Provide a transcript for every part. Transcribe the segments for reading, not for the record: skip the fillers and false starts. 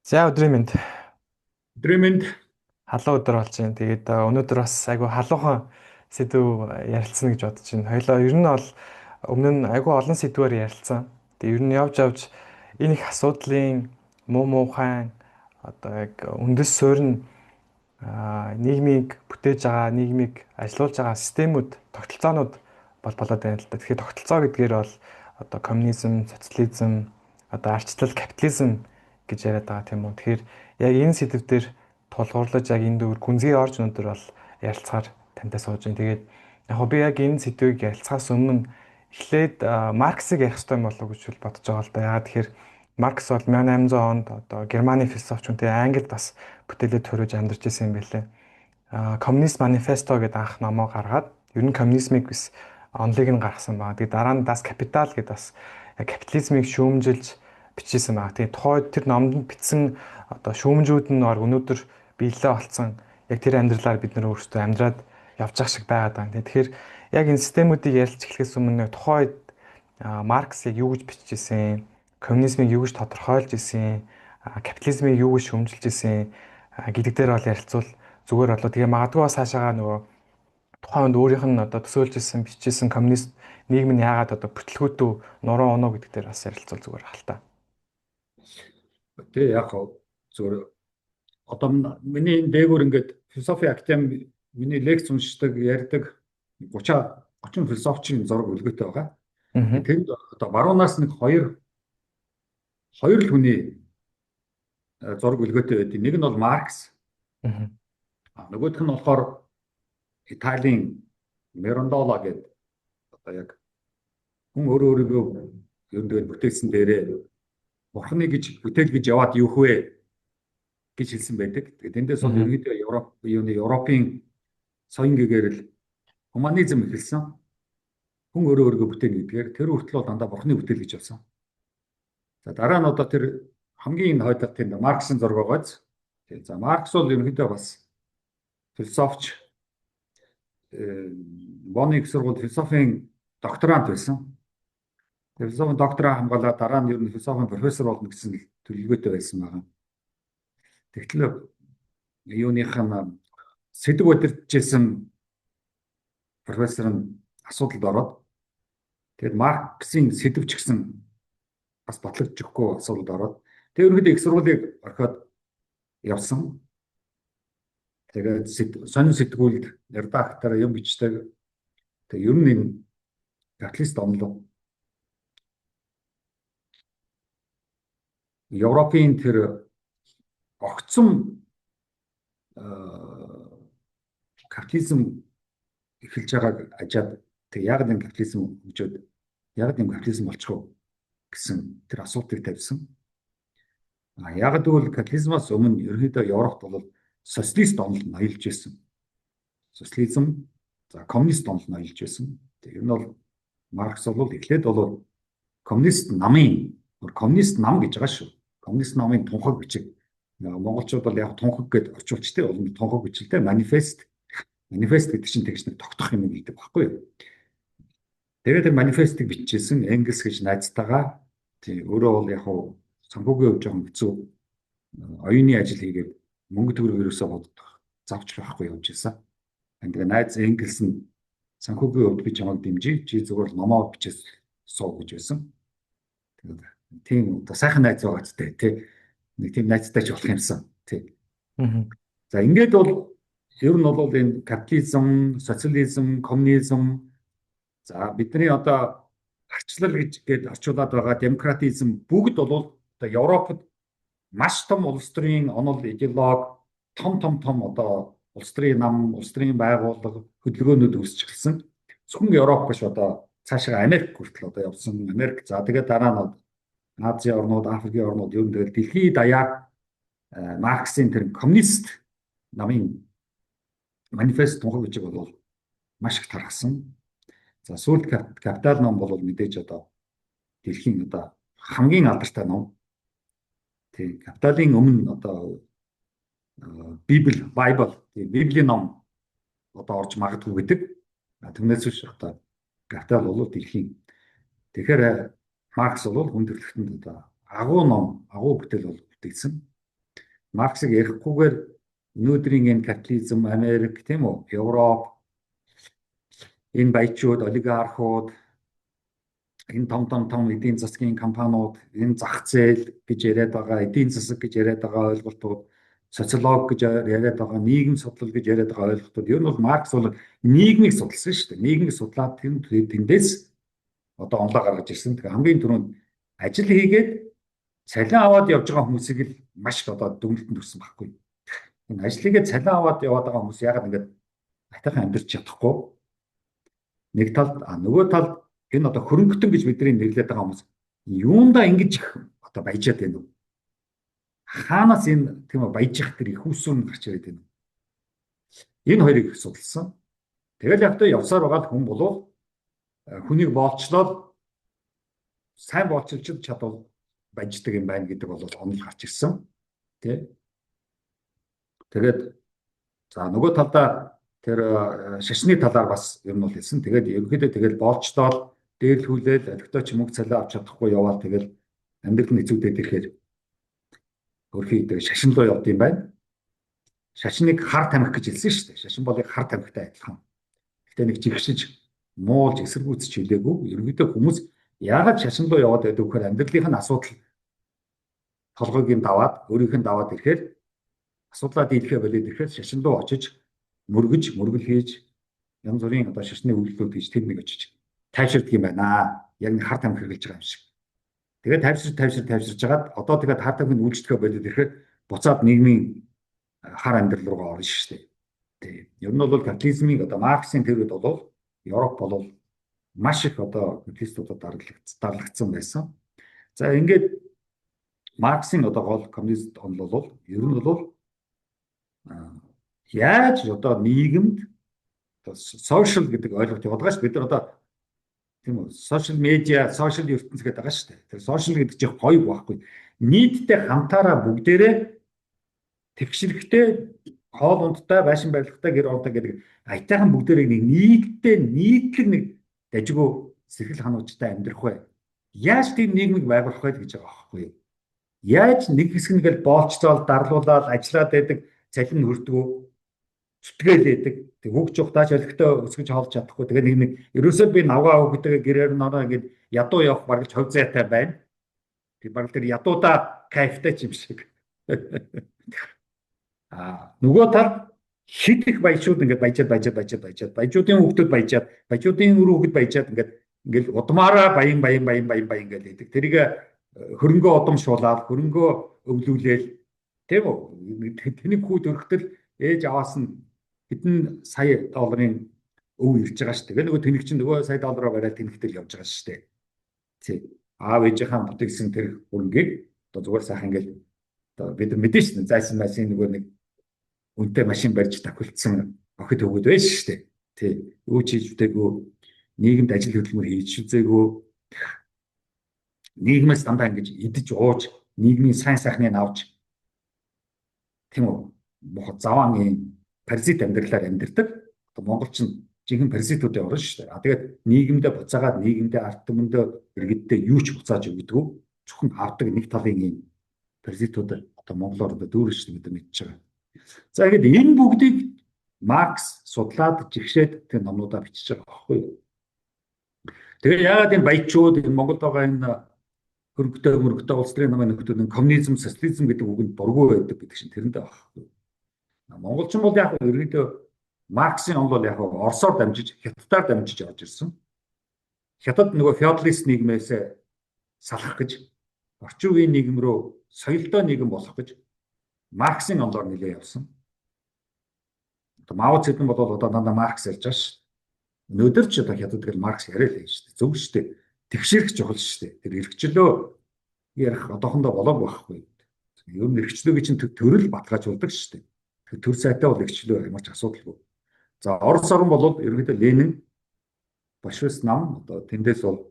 За өдрийн мэнд Дремэнд халуун өдөр болж байна. Тэгээд өнөөдөр бас айгүй халуухан сэдв ярилцсан гэж бодож байна. Хоёлоо ер нь бол өмнө нь айгүй олон сэдвээр ярилцсан. Тэгээд ер нь явж явж энэ их асуудлын муу муухай одоо яг үндэс суурь нь нийгмийг бүтээж байгаа, нийгмийг ажилуулж байгаа системүүд, тогтолцоонууд болоод байна л да. Тэгэхээр тогтолцоо гэдгээр бол одоо коммунизм, социализм, одоо ардчлал, капитализм гэж яриад байгаа тийм үү. Тэгэхээр яг энэ сэдв дээр тулгуурлаж яг энэ дөр гүнзгий орж өнөдөр бол ярилцахаар тантай сууж байна. Тэгээд яг би яг энэ сэдвийг ярилцахаас өмнө эхлээд Марксыг ярих хэрэгтэй юм болов уу гэж бодож байгаа л да. Яагаад тэгэхээр Маркс бол 1800 онд одоо Германы философч үнтэй Англид бас бүтээлээ төрөж амьдарч ирсэн юм байлээ. Коммунист манифесто гэдэг анх номоо гаргаад ер нь коммунизмыг bis онлыг нь гаргасан баг. Тэгээд дараа нь Das Kapital гэдэг бас капитализмыг шүүмжилж бичсэн баг. Тэгээд тухайд тэр номонд бичсэн одоо шүүмжүүд нь өнөөдөр биелэлээ олцсон. Яг тэр амьдралаар бид нар өөрсдөө амьдраад явж байгаа шиг байгаад байна. Тэгэхээр яг энэ системүүдийг ярилж эхлэхээс өмнө тухайд Маркс яг юу гэж бичижсэн, коммунизмыг юу гэж тодорхойлж исэн, капитализмыг юу гэж шүүмжилж исэн гэдэг дээр бол ярилцвал зүгээр болоо. Тэгээ магадгүй бас хаашаага нөгөө тухайн үед өөрийнх нь одоо төсөөлж исэн, бичижсэн коммунист нийгэм нь яагаад одоо бүтлгүүтүү нуруу оноо гэдэг дээр бас ярилцвал зүгээр хальтаа. тэг яг зөв одоо миний энэ дээгүүр ингээд философи академи миний лекц уншдаг, ярьдаг 30 философчийн зураг үлгөөтэй байгаа. Тэнд одоо баруунаас нэг хоёр л хүний зураг үлгөөтэй байдаг. Нэг нь бол Маркс. Нөгөөх нь болохоор Италийн Мирандола гэдэг одоо яг хүн өөрийгөө ер нь бүтээсэн дээрээ Бурхны гэж бүтээл гэж яваад юу вэ гэж хэлсэн байдаг. Тэгээд эндээс бол ерөнхийдөө Европын соён гэгээр л гуманизм эхэлсэн. Хүн өөрийгөө бүтээнэ гэдгээр тэр хүртэл бол дандаа Бурхны бүтээл гэж болсон. За дараа нь одоо тэр хамгийн хойдох тийм Марксийн зураг байгааз. Тэгээд за Маркс бол ерөнхийдөө бас философч Бонны их сургууль философийн докторант байсан. Философийн доктораа хамгаалаад дараа нь ер нь философийн профессор болно гэсэн төлөвлөгөөтэй байсан байгаа. Тэгтэл юуных нь сэдв удирдахжсэн профессор нь асуудалд ороод тэгээд Марксийн сэдвч гэсэн бас батлагдчихгүй асуудалд ороод тэгээд ерөнхийдөө их сургуулийг орхиод явсан. Тэгээд сонин сэтгүүлд редактор юм бичдэг. Тэгээд ер нь энэ капиталист онлог Европын тэр огцом капитализм эхэлж байгааг ажаад тэг яг нэг капитализм хөгжөөд яг нэг капитализм болчихоо гэсэн тэр асуултыг тавьсан. Яг тэгвэл капитализмаас өмнө ерөнхийдөө Европт бол социалист онол ноёлж байсан. Социализм за коммунист онол ноёлж байсан. Тэг энэ бол Маркс бол эхлээд бол коммунист нам гэж байгаа шүү. Коммунист намын тунхаг бичиг. Монголчууд бол яг тунхаг гэд орчуулчтэй бол тунхаг бичлэлтэй манифест гэдэг чинь тэгж нэг тогтох юм гэдэг баггүй юу. Тэгээд тэр манифестыг бичижсэн Энгельс гэж найзтайгаа тий өөрөө бол яг санхүүгийн хувьд жоохон хэцүү оюуны ажил хийгээд мөнгө төгрөг ерөөсөө бодох завч байхгүй явж байсан. Тэгээд найз Энгельс нь санхүүгийн хувьд би чамайг дэмжиж чи зүгээр номоо бичээс суу гэж байсан. Тэгээд тийм одоо сайхан найз байгаа ч тий нэг тийм найзтай ч болох юмсан тий. За ингээд бол ер нь бол энэ капитализм, социализм, коммунизм за бидний одоо арчлал гэж орчуулад байгаа демократизм бүгд бол одоо Европод маш том улс төрийн онол идеолог том одоо улс төрийн нам, улс төрийн байгууллага хөдөлгөөнүүд үүсч эхэлсэн. Зөвхөн Европ биш одоо цаашаа Америк хүртэл одоо явсан. Америк за тэгээд дараа нь Азийн орнууд, Африкийн орнууд ер нь тэгэл дэлхийд даяар Марксийн тэр коммунист намын манифест тунхаг бичиг бол маш их тархсан. За сүүлд капитал ном бол мэдээж одоо дэлхийн одоо хамгийн алдартай ном. Тэг капиталын өмнө одоо Библийн ном одоо орж магадгүй гэдэг. Түүнээс биш одоо капитал бол дэлхийн. Тэгэхээр Маркс бол хүн төрөлхтөнд одоо агуу бүтээл бол бүтээсэн. Марксыг ярихгүйгээр өнөөдрийн энэ капитализм, Америк тийм үү, Европ, энэ баячууд, олигархууд, энэ том эдийн засгийн компаниуд, энэ зах зээл гэж яриад байгаа, эдийн засаг гэж яриад байгаа ойлголтууд, социолог гэж яриад байгаа, нийгэм судлал гэж яриад байгаа ойлголтууд, ер нь бол Маркс бол нийгмийг судалсан шүү дээ. Нийгмийг судлаад тэндээс одоо онлоо гаргаж ирсэн. Тэгэхээр хамгийн түрүүнд ажил хийгээд цалин аваад явж байгаа хүмүүсийг л маш одоо дүгнэлтэнд өрсөн байхгүй. Энэ ажил хийгээд цалин аваад яваад байгаа хүмүүс яагаад ингэж айтайхан амьдарч чадахгүй? Нэг талд нөгөө талд энэ одоо хөрөнгөтөн гэж бидний нэрлэдэг байгаа хүмүүс юундаа ингэж их одоо баяжаад байна уу? Хаанаас энэ тийм үү баяжих тэр их усүн гарч ирээд байна уу? Энэ хоёрыг их судалсан. Тэгэл явтаа явсаар байгаа хүн болов хүнийг боолчлоод сайн боолчилж чадвал баяждаг юм байна гэдэг бол онол гарч ирсэн. Тэ. Тэгээд за нөгөө талдаа тэр шашны талаар бас ер нь бол хэлсэн. Тэгээд ерөнхийдөө тэгэл боолчлоод дээрлхүүлээд олигтой ч мөнгө цалин авч чадахгүй яваад тэгэл амьдрал нь хэцүүдээд ирэхээр өөрхийдөө шашин руу явд юм байна. Шашныг хар тамхи гэж хэлсэн шүү дээ. Шашин болыг хар тамхитай адилхан. Гэтэ нэг жигшиж муулж эсэргүүцэж хэлээгүй. Ерөнхийдөө хүмүүс яагаад шашин руу яваад байдаг вэхээр амьдралын асуудал толгойг нь даваад өөрийнх нь даваад ирэхээр асуудлаа дийлэхэ болоод ирэхээр шашин руу очиж мөргөл хийж янз бүрийн одоо шашны үйлдэлүүд хийж тэр нэг очиж тайвширдаг юм байна. Яг нэг хар тамхи хэрэглэж байгаа юм шиг. Тэгээд тайвширж жагаад одоо тэгээд хар тамхины үйлчлэхэ болоод ирэхээр буцаад нийгмийн хар амьдрал руугаа орно шүү дээ. Тийм. Ер нь бол капитализмын одоо Марксийн теорид бол Европ бол маш их одоо капиталистуудад дарлагдсан байсан. За ингээд Марксийн одоо гол коммунист онол бол ер нь бол яаж одоо нийгэмд social гэдэг ойлголт яваад байгаа шүү. Бид нар одоо тийм үү сошиал медиа, сошиал ертөнц гэдэг байгаа шүү дээ. Тэр сошиал гэдэг чинь гоё байхгүй. Нийтдээ хамтаараа бүгдээрээ тэгшэрхтэй, хоол ундтай, байшин барилгатай, гэр ортой гэдэг айтайхан бүгдээрээ нийтлэг нэг дажгүй сэрхэл хануучтай амьдрах вэ? Яаж тийм нийгмийг байгуулах вэ гэж байгаа байхгүй юу? Яаж нэг хэсэг нэгэл боолцоол, дарлуулаад ажиллаад байдаг, цалин хүрдэггүй, зүтгээл байдаг. Тэг хөгж ухтаач олигтой өсгөж хоолж чадахгүй. Тэгээ нэг ерөөсөө би навгаа хөгдөг гэрээр нороо ингээд ядуу явах бараг хов зайтай байна. Тэг бараг тэр ядуудаа кайфтай юм шиг. Нөгөө тал хит их баячууд ингээд баяжууд баяжуудын хүүхдүүд баяжуудын өр хүүхэд баяжаад ингээд удмаараа баян ингээд байдаг. Тэрийг хөрөнгөө удамшуулаад хөрөнгөө өвлүүлээл тийм үү? Тэний хүүд өргөтөл ээж аваас нь хэдэн сая долларын өв ирж байгаа шүү дээ. Тэгээ нөгөө тэнэг чинь нөгөө сая доллараар бариад тэнэгтэл явж байгаа шүү дээ. Тийм. Аав ээжийнхаа бүтээсэн тэр хөрөнгийг одоо зүгээр сайхан ингээд одоо бид нар мэдэн шүү дээ. Зайсан машин нөгөө нэг үнэтэй машин барьж тохиолдсон охид хөвгүүд байж шүү дээ. Тийм. Юу ч хийж үтээгүй нийгэмд ажил хөдөлмөр хийж үзээгүй нийгмээс дандаа ингэж идэж ууж нийгмийн сайн сайхныг авч тийм үү мох заваан юм паразит амьдралаар амьдэрдэг. Одоо монголчин жинхэнэ паразитуудын орно шүү дээ. Тэгээд нийгэмдээ буцаагаад нийгэмдээ ард түмэндээ иргэддээ юу ч буцааж өгдөг. Зөвхөн авдаг нэг талын юм паразитууд одоо монголоор одоо дүүрэж бид мэдж байгаа. За ингээд энэ бүгдийг Маркс судлаад жигшээд тэр номнуудаа бичиж байгаа байхгүй юу? Тэгээ яагаад энэ баячууд энэ Монголд байгаа энэ хөрөнгөтэй улс төрийн намын нөхдөд коммунизм, социализм гэдэг үгэнд дургүй байдаг гэдэг чинь тэрэндээ байхгүй юу? Монголчин бол яг ерөнхийдөө Марксийн онол бол яг Оросоор дамжиж, Хятадаар дамжиж явж ирсэн. Хятад нөгөө феодалист нийгмээс салах гэж, орчин үеийн нийгэм рүү соёлтой нийгэм болох гэж Марксийн онолоор нэлээд явсан. Одоо Мао Цзэдун бол одоо дандаа Маркс ярьж байгаа шүү. Өнөөдөр ч одоо Хятад гэл Маркс яриа л шүү дээ. Зөв шүү дээ. Тэгшэрх чухал шүү дээ. Тэр эрхчлөө ярих одоохондоо болоог байхгүй. Ер нь эрхчлөөг чинь төрөл баталгаажуулдаг шүү дээ. Тэр төр сайтай бол эрхчлөө ямар ч асуудалгүй. За Орос орн бол ерөнхийдөө Ленин, Большевист нам одоо тэндээс бол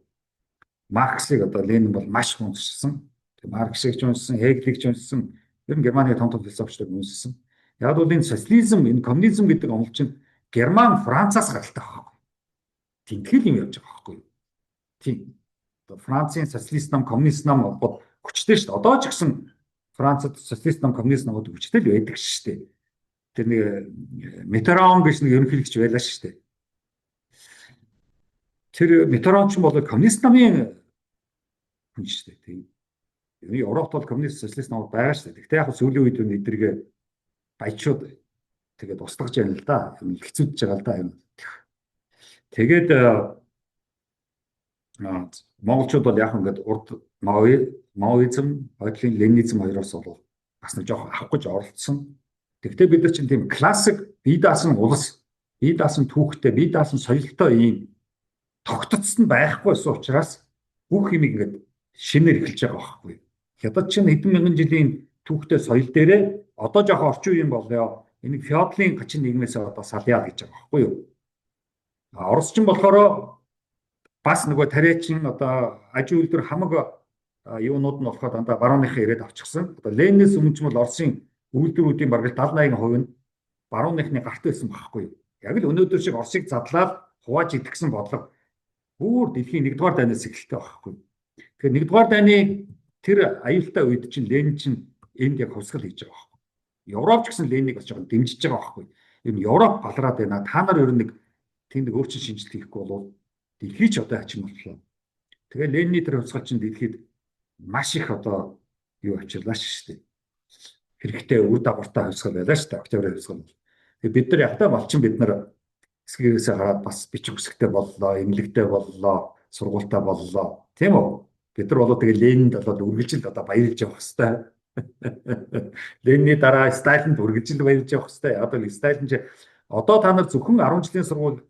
Марксыг одоо Ленин бол маш уншсан. Марксыг ч уншсан, Хегелийг ч уншсан. Ер нь Германы том философчдыг уншсан. Яг бол энэ социализм, энэ коммунизм гэдэг онол чинь Герман, Францаас гаралтай байхгүй. Тэнтгэл юм явж байгаа байхгүй. Тийм. Одоо Францын социалист нам, коммунист нам бол хүчтэй шүү дээ. Одоо ч гэсэн Францад социалист ном, коммунист номууд хүчтэй л байдаг шүү дээ. Тэр нэг Mitterrand гэж нэг ерөнхийлөгч байлаа шүү дээ. Тэр Mitterrand ч бол коммунист намын хүн шүү дээ. Тийм. Европт бол коммунист социалист намууд байгаа шүү дээ. Гэхдээ яг сүүлийн үед эднэргээ баячууд тэгээд устгаж яана л да. Хэцүүдж байгаа л да. Тэгээд монголчууд бол яг ингээд урд маоизм, хойдлын ленинизм хоёроос бол бас нэг жоох авах гэж оролцсон. Тэгвэл бид нар чинь тийм классик бие даасан улс, бие даасан түүхтэй, бие даасан соёлтой ийм тогтцсон байхгүйсэн учраас бүх юм ингээд шинээр эхэлж байгаа байхгүй. Хятад чинь хэдэн мянган жилийн түүхтэй соёл дээрээ одоо жоох орчин үеийн болоо энийг феодлын гачин нийгмээс одоо салъяа гэж байгаа байхгүй юу. Орос ч болохоор бас нөгөө тариачин одоо аж үйлдвэр хамаг юунууд нь болохоор дандаа барууныхаа ирээд авчихсан. Одоо Ленинээс өмнө ч бол Оросын үйлдвэрүүдийн бараг 70-80% нь барууныхны гарт байсан байхгүй юу. Яг л өнөөдөр шиг Оросыг задлаад хувааж идэхсэн бодлого бүр дэлхийн 1-р дайнаас эхэлтэй байхгүй. Тэгэхээр 1-р дайны тэр аюултай үед чинь Ленин чинь энд яг хувьсгал хийж байгаа байхгүй. Европ ч гэсэн Лениныг бас жоохон дэмжиж байгаа байхгүй. Ер нь Европ балраад байна. Та нар ер нь нэг тийм нэг өөрчлөлт шинжилгээ хийхгүй бол дэлхий ч одоо хачин боллоо. Тэгээ Ленины тэр хувьсгал чинь дэлхийд маш их одоо юу авчирлаа шүү дээ. Хэрэгтэй үр дагавартай хувьсгал байлаа шүү дээ. Октябрь хувьсгал. Тэгээ бид нар ятаа малчин бид нар эсгээрээсээ хараад бас бичих үсгтэй боллоо, эмнэлэгтэй боллоо, сургуультай боллоо. Тийм үү? Бид нар болоо тэгээ Ленинд болоод үргэлжил одоо баярлж явах хэвээр. Ленины дараа Сталинд үргэлжил баярлж явах хэвээр. Одоо л Сталин ч одоо та нар зөвхөн 10 жилийн сургууль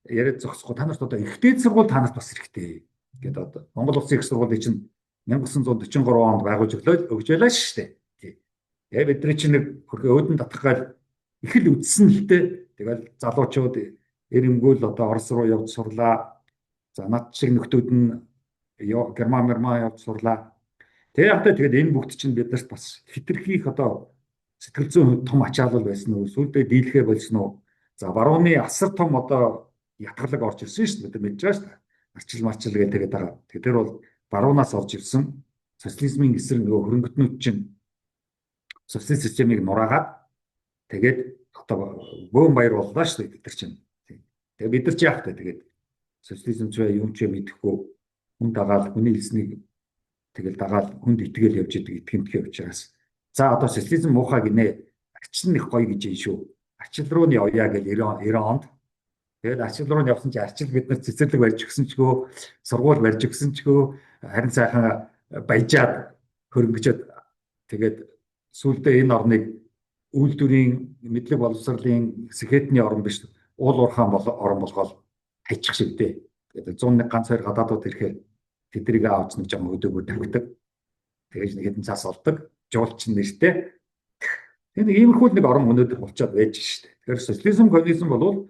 яриад зогсохгүй та нарт одоо ихтэй сургууль та нарт бас хэрэгтэй гэдэг одоо Монгол Улсын их сургуулийн чинь 1943 онд байгуулж өгч байлаа шүү дээ. Тэгээ бидний чинь нэг хөрхөө өөдөн татах гал их л үдсэн л дээ. Тэгэл залуучууд эрэмгүүл одоо Орос руу явж сурлаа. За над шиг нөхдүүд нь Герман явж сурлаа. Тэгээ явтаа тэгээд энэ бүгд чинь биднэрт бас хитрхийх одоо сэтгэл зүйн том ачаалал байсан уу? Сүүлдээ дийлхэ болсон уу? За барууны асар том одоо ятгалаг орж ирсэн шүү дээ. Бид мэдж байгаа шүү дээ. Арчил марчил гэдэг тэгээд байгаа. Тэгэхээр бол баруунаас орж ирсэн социализмын эсрэг нөгөө хөрөнгөтнүүд чинь социалист системийг нураагаад тэгээд одоо бөөн баяр боллоо шүү дээ бид нар чинь. Тэгээд бид нар ч яах вэ тэгээд социализм ч юм ч мэдэхгүй хүн дагаал хүний хэлснийг тэгэл дагаал хүнд итгэл явж идэг итгэмтгий учраас за одоо социализм муухай гинэ арчил нэг гоё гэж юм шүү. Арчил руу нь явъя гэж 90 онд тэгээд арчил руу нь явсан чинь арчил бид нар цэцэрлэг барьж өгсөн ч гоо сургууль барьж өгсөн ч гоо харин сайхан баяжаад хөрөнгөжөд тэгээд сүүлдээ энэ орныг үйлдвэрийн мэдлэг боловсролын сэхэтний орн биш уул уурхаан орн болгоод хайчих шиг дээ. Тэгээд 101 ганц 2 гадаадууд ирэхээр тэдрийг авч нэг жам өдөөгөө тавьдаг. Тэгээд нэг хэдэн цаас олдог. Жуулчин нэртэй. Тэгээд иймэрхүү нэг орн өнөөдөр болчиход байж штэ. Тэгэхээр социализм коммунизм бол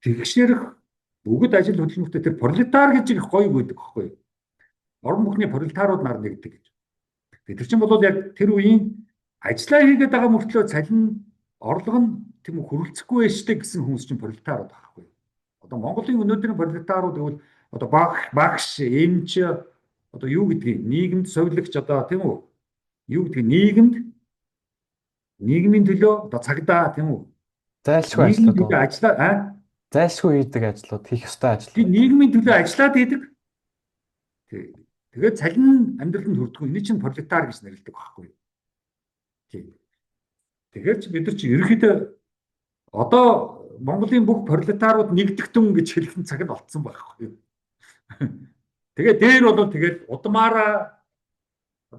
тэгшэрх бүгд ажил хөдөлмөртэй тэр пролетар гэж их гоё өгдөг байхгүй юу? Орон бүхний пролетарууд нар нэгдэг гэж. Тэр чинь бол яг тэр үеийн ажиллаа хийгээд байгаа мөртлөө цалин орлого нь тийм хөрөлцөхгүй байжтэй гэсэн хүмүүс чинь пролетарууд байхгүй. Одоо Монголын өнөөдрийн пролетарууд гэвэл одоо багш, эмч одоо юу гэдгийг нийгэмд совилогч одоо тийм үү? Юу гэдгийг нийгмийн төлөө одоо цагдаа тийм үү? Зайлшгүй ажлууд. Ажиллаа Зайлшгүй хийдэг ажлууд, хийх ёстой ажлууд. Тийм нийгмийн төлөө ажиллаад хийдэг. Тэгээд цалин амьдралд хүрдэггүй. Энэ чинь пролетар гэж нэрлэдэг байхгүй. Тэгэхээр ч бид нар чи ерөөхдөө одоо Монголын бүх пролетарууд нэгдэгтэн гэж хэлэх цаг нь болцсон байхгүй. Тэгээд дээр бол тэгээд удмаараа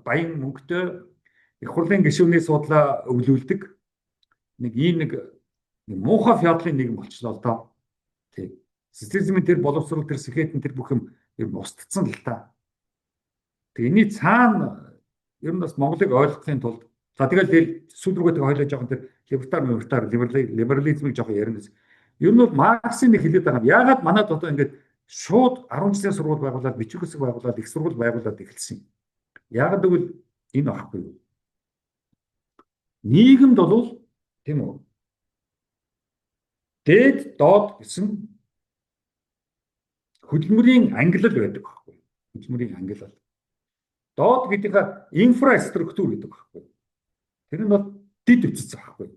баян мөнгөтэй их хурлын гишүүний суудлаа өвлүүлдэг нэг ийм нэг муухай феодлын нийгэм болчихлоо л доо. Тийм. Социализмын тэр боловсрол тэр сэхэтэн тэр бүх юм устдсан л та. Тэгээ энэ цаана ер нь бас Монголыг ойлгохын тулд за тэгэл сүүл рүүгээ хойлоо жоохон тэр либерализмыг жоохон ярина. Ер нь бол Марксийн нэг хэлээд байгаа юм. Яагаад манайд одоо ингээд шууд 10 жилийн сургууль байгуулад, бичиг хэсэг байгуулад, их сургууль байгуулад эхэлсэн юм. Яагаад гэвэл энэ багхгүй юу? Нийгэмд бол тийм үү? Дээд доод гэсэн хөдөлмөрийн ангилал байдаг байхгүй юу? Хөдөлмөрийн ангилал. Доод гэдэг инфраструктур гэдэг багхгүй. Тэр нь бол дэд үтц багхгүй.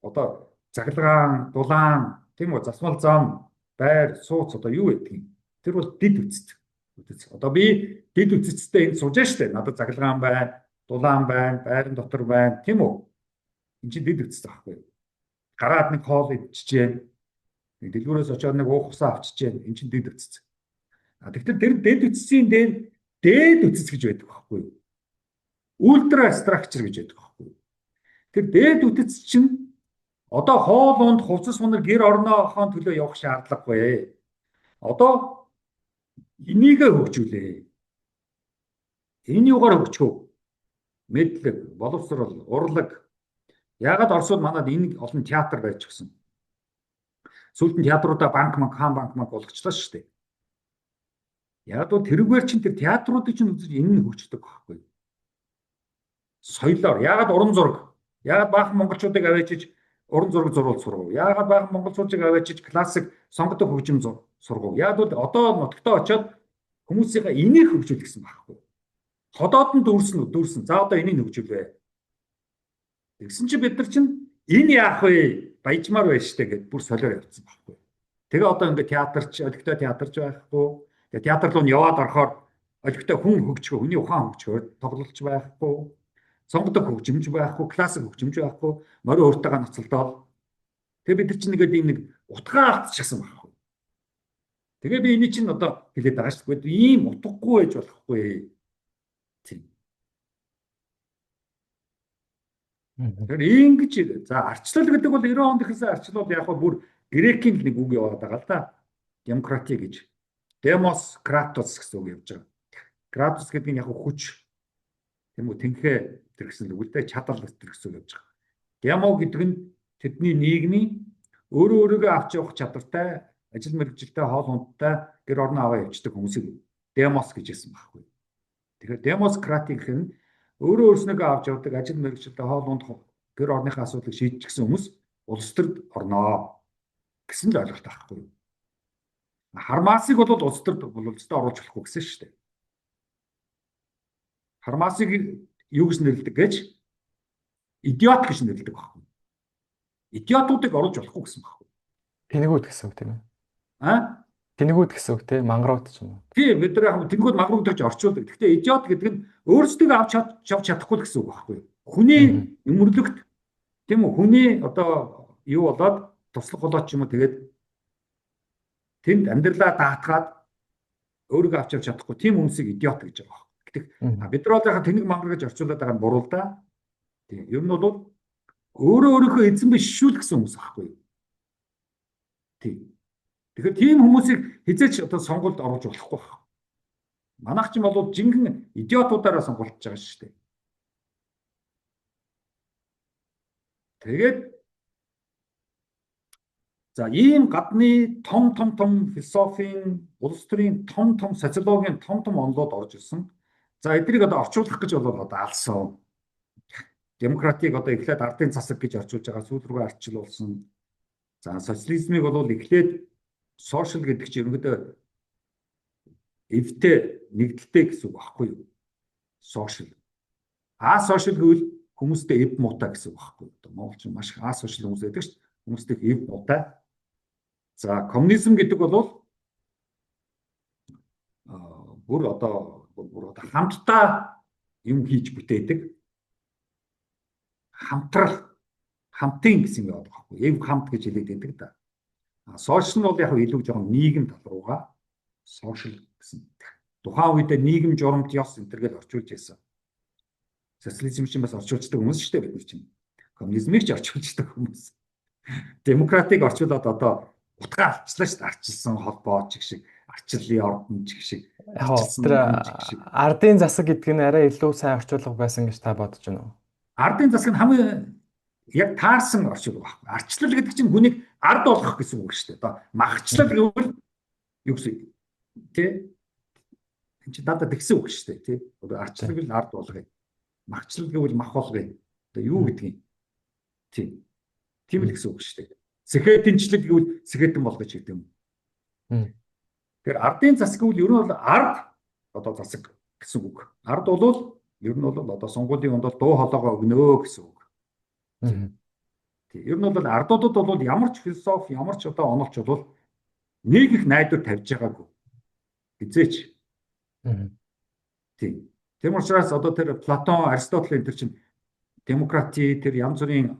Одоо цахилгаан, дулаан, тийм үү, засмал зам, байр, сууц одоо юу гэдгийг. Тэр бол дэд үтц. Одоо би дэд үтцтэй энд сууж штэ. Надад цахилгаан байна, дулаан байна, байрын дотор байна, тийм үү? Энд чинь дэд үтц багхгүй. Гараад нэг хоол идчихжээ. Нэг дэлгүүрээс очоод нэг уух усаа авчижээ. Энд чинь дэд үтц. Тэгэхээр тэр дэд үтцийн дээр дээд үтц гэж байдаг байхгүй. Ультра структур гэж байдаг байхгүй. Тэр дээд үтц чинь одоо хоол унд хувцас мунар гэр орноохоо төлөө явах шаардлагагүй. Одоо энийг хөгжүүлээ. Энэ юугаар хөгжих вэ? Мэдлэг, боловсрол, урлаг. Яагаад Оросууд манад энэ олон театр байж гисэн. Сүүлд нь театруудаа банк болгочлаа шүү дээ. Яг бол тэрүүгээр чинь тэр театруудыг чинь үзэж энэ нь хөгждөг байхгүй. Соёлоор яагаад уран зураг, яагаад баахан монголчуудыг аваачиж уран зураг зурвал сургав. Яагаад баахан монголчуудыг аваачиж классик сонгодог хөгжим сургав. Яг бол одоо нутагтаа очиод хүмүүсийнхээ энийг хөгжүүлэх гэсэн байхгүй. Ходоод нь дүүрсэн. За одоо энийг хөгжүүлвэ. Тэгсэн чи бид нар чинь энэ яах вэ? Баяжмаар байна штэ гэд бүр солиор явцсан байхгүй. Тэгээ одоо ингээд театрч, олигтой театрч байхгүй. Тэгээ театр руу яваад орохоор олигтой хүн хөгжих, хүний ухаан хөгжихөөр тоглолч байхгүй. Сонгодог хөгжимч байхгүй, классик хөгжимч байхгүй. Морин өөртөөгөө ноцолдоод. Тэгээ бид нар чинь нэг утгаа алдчихсан байхгүй. Тэгээ би энийг чинь одоо хэлээд байгаа шүү дээ. Ийм утгагүй байж болохгүй. Тэгэхээр ингэж за арчлал гэдэг бол 90 онд ихсэн арчлал яг бүр грекийн нэг үг яваад байгаа л да. Демократия гэж. Demos Kratos гэсэн үг явж байгаа. Kratos гэдэг нь яг хүч. Тийм үү, тэнхээ тэр гэсэн үг л дээ, чадал тэр гэсэн үг явж байгаа. Demo гэдэг нь тэдний нийгмийн өөрөөгөө авч явах чадвартай, ажил мэргэжилтэй, хоол ундтай гэр орноо аваа явждаг хүмүүсийг demos гэж хэлсэн байхгүй. Тэгэхээр democratic гэх нь өөрснөө авч явдаг ажил мэргэжилтэй, хоол унд гэр орныхаа асуудлыг шийдчихсэн хүмүүс улс төрд орноо гэсэн л ойлголт байхгүй. Хармаасыг бол улс төрд оруулж болохгүй гэсэн шүү дээ. Хармаасыг юу гэж нэрлэдэг гэж идиот гэж нэрлэдэг байхгүй. Идиотуудыг оруулж болохгүй гэсэн байхгүй. Тэнэгүүд гэсэн үг тийм ээ. Тэнэгүүд гэсэн үг тийм мангарууд ч юм уу. Тийм бид нар яг тэнэгүүд мангарууд гэж орчуулдаг. Гэхдээ идиот гэдэг нь өөрсдөө авч чадахгүй гэсэн үг байхгүй. Хүний өмөрлөгт тийм үү, хүний одоо юу болоод туслах болоод ч юм уу тэгээд тэнд амьдралаа даатгаад өөрийгөө авч явж чадахгүй тийм хүмүүсийг идиот гэж байгаа байхгүй. Гэтэл бид нар бол яг тэнэг мангар гэж орчуулад байгаа нь буруу л да. Тийм ер нь бол өөрийнхөө эзэн биш шүү л гэсэн хүмүүс байхгүй. Тийм. Тэгэхээр тийм хүмүүсийг хизээч одоо сонгуульд оруулж болохгүй байна. Манайх ч юм бол жинхэнэ идиотуудаараа сонголтж байгаа шүү дээ. Тэгээд за ийм гадны том философийн, улс төрийн том социологийн том онолууд орж ирсэн. За эднийг одоо орчуулах гэж бол одоо алсан. Демократийг одоо эхлээд ардын засаг гэж орчуулж байгаа, сүүл рүүгээ арчилуулсан. За социализмыг бол эхлээд сошиал гэдэг чинь ерөнхийдөө эвтэй нэгдэлтэй гэсэн үг байхгүй юу? Сошиал. Сошиал гэвэл хүмүүстэй эв муутай гэсэн үг байхгүй юу? Монголч маш сошиал хүмүүс байдаг шүү дээ. Хүмүүстэй эв муутай. За коммунизм гэдэг бол бүр одоо хамтдаа юм хийж бүтээдэг. Хамтын гэсэн юм байдаг байхгүй юу? Эв хамт гэж хэлээд байдаг да. Сошиал нь бол яг илүү жоохон нийгэм тал руугаа сошиал гэсэн. Тухайн үед нийгэм журамт ёс энтергээл орчуулж байсан. Социализм чинь бас орчуулдаг хүмүүс шүү дээ бид нар чинь. Коммунизмыг ч орчуулдаг хүмүүс. Демократыг орчуулад одоо утгаа алчлаа шүү дээ. Арчилсан холбоо ч гэх шиг, арчлалын ордон ч гэх шиг. Ардын засаг гэдэг нь арай илүү сайн орчуулга байсан гэж та бодож байна уу? Ардын засаг нь хамгийн яг таарсан орчуулга байхгүй. Арчлал гэдэг чинь хүнийг ард болгох гэсэн үг шүү дээ. Одоо махчлал гэвэл юу гэсэн тий? Энд чинь дандаа тэгсэн үг шүү дээ, тий? Одоо арчлал гэвэл ард болгоё. Махчлал гэвэл мах болгоё. Одоо юу гэдгийг тий? Тийм л гэсэн үг шүү дээ. Сэхэтэнчлэл гэвэл сэхэтэн болгож гэдэг юм. Тэгэхээр ардын засаг гэвэл ер нь бол ард одоо засаг гэсэн үг. Ард бол ер нь бол одоо сонгуулийн онд дуу хоолойгоо өгнө гэсэн үг. Ер нь бол ардуудад бол ямар ч философи, ямар ч одоо онолч бол нэг их найдвар тавьж байгаагүй. Хизээч. Тийм. Тийм учраас одоо тэр Платон, Аристотель энэ чинь демократи тэр янз бүрийн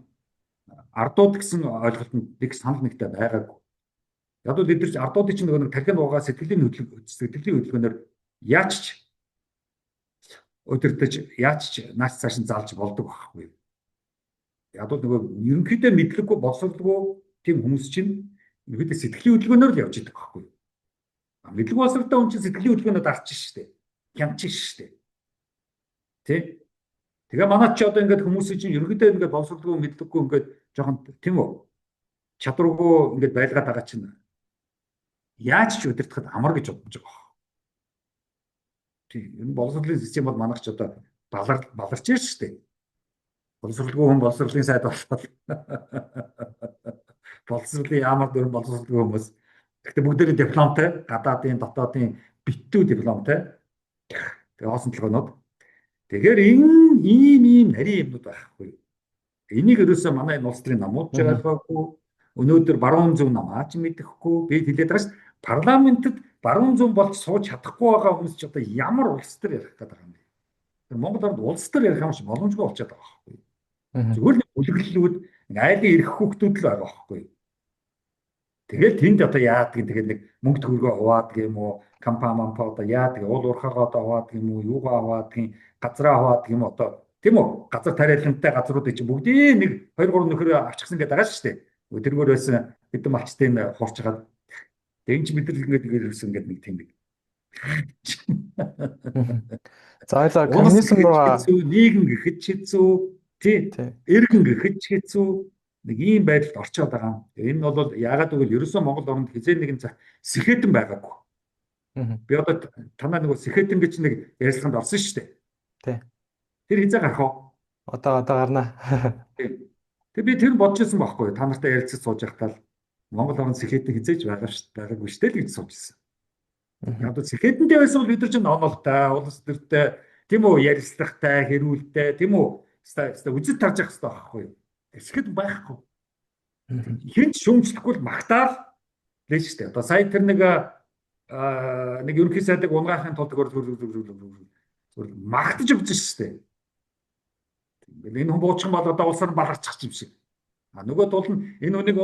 ардууд гэсэн ойлголтод нэг санал нэгтэй байгаагүй. Яг л эдгээр ардуудын чинь нэг тархинд байгаа сэтгэлийн хөдөлгөөнөөр яаж ч өдөртөж яаж ч наац цааш нь залж болдог байхгүй. Яг л нөгөө ерөнхийдөө мэдлэггүй боловсролгүй тийм хүмүүс чинь ерөнхийдөө сэтгэлийн хөдөлгөөнөөр л явж идэг байхгүй. Мэдлэг боловсролтой хүн чинь сэтгэлийн хөдөлгөөнөд арчих штеп. Хямчих штеп. Тэ? Тэгээ манайд ч одоо ингээд хүмүүсийн чинь ерөнхийдөө ингээд боловсролгүй мэдлэггүй ингээд жоохон тийм үү? Чадваргүй ингээд байлгаад байгаа чинь яаж ч удирдахад амар гэж бодож байгаа. Тийм. Энэ боловсролын систем бол манайх ч одоо баларч байна шүү дээ. Боловсролгүй хүн боловсролын сайд болоод боловсролын ямар дүр боловсролгүй хүмүүс. Гэхдээ бүгдээрээ дипломтой, гадаадын, дотоодын битүү дипломтой. Тэгээ хоосон толгойнод. Тэгэхээр ийм нарийн юмнууд байхгүй. Энийг ерөөсөө манай энэ улс төрийн намууд жаалгаагүй. Өнөөдөр баруун зүүн намаач мэдэхгүй. Би хэлээд байгаа ш. Парламентэд баруун зүүн болж сууж чадахгүй байгаа хүмүүс ч одоо ямар улс төр ярих гэдэг юм бэ? Монгол орнд улс төр ярих юм шиг боломжгүй болчиход байгаа байхгүй. Зүгээр л бүлэглэлүүд айлын ирэх хүүхдүүд л байгаа байхгүй. Тэгэл тэнд одоо яадаг тэгээд нэг мөнгө төгрөгөө хуваадаг юм уу? Компани одоо яадаг уул уурхаагаа одоо хуваадаг юм уу? Юугаа хуваадаг юм? Газраа хуваадаг юм одоо тийм үү? Газар тариалантай газруудыг чи бүгдийг нэг 2 3 нөхөр авчихсан гэдэг байгаа шүү дээ. Тэргээр байсан хэдэн малчтай нь хуурч хагаад тэгэн чи мэдрэл ингээд ирсэн ингээд нэг тийм нэг. За ойлоо коммунизм руу нийгэм гэхэд ч хэцүү тий эргэн гэхэд ч хэцүү нэг ийм байдалд орчоод байгаа. Энэ нь бол яагаад гэвэл ерөөсөө Монгол оронд хизээ нэгэн сэхэтэн байгаагүй. Би одоо танаа нэг сэхэтэн гэж нэг ярилцлаганд орсон шүү дээ. Тий. Тэр хизээ гарах уу? Одоо гарнаа. Тэг би тэр бодож ирсэн байхгүй. Та нартай ярилцаж сууж байхдаа Монгол оронд сэхэтэн хизээж байгаагүй шүү дээ л гэж сууж ирсэн. Яг л сэхэтэнтэй байсан бол бид нар чинь онолтой, улс төртэй, тийм үү, ярилцлагатай, хэрүүлтэй, тийм үү, үзэл тарж явах хэрэгтэй байхгүй юу? Сэхэтэн байхгүй. Хинч шүүмжлэхгүй л магтаал лээ шүү дээ. Одоо сая тэр нэг ерөнхий сайдыг унгаахын тулд магтаж өгсөн шүү дээ. Энэ хүн буучих юм бол одоо улсаар баларчих юм шиг. Нөгөө тул нь энэ хүнийг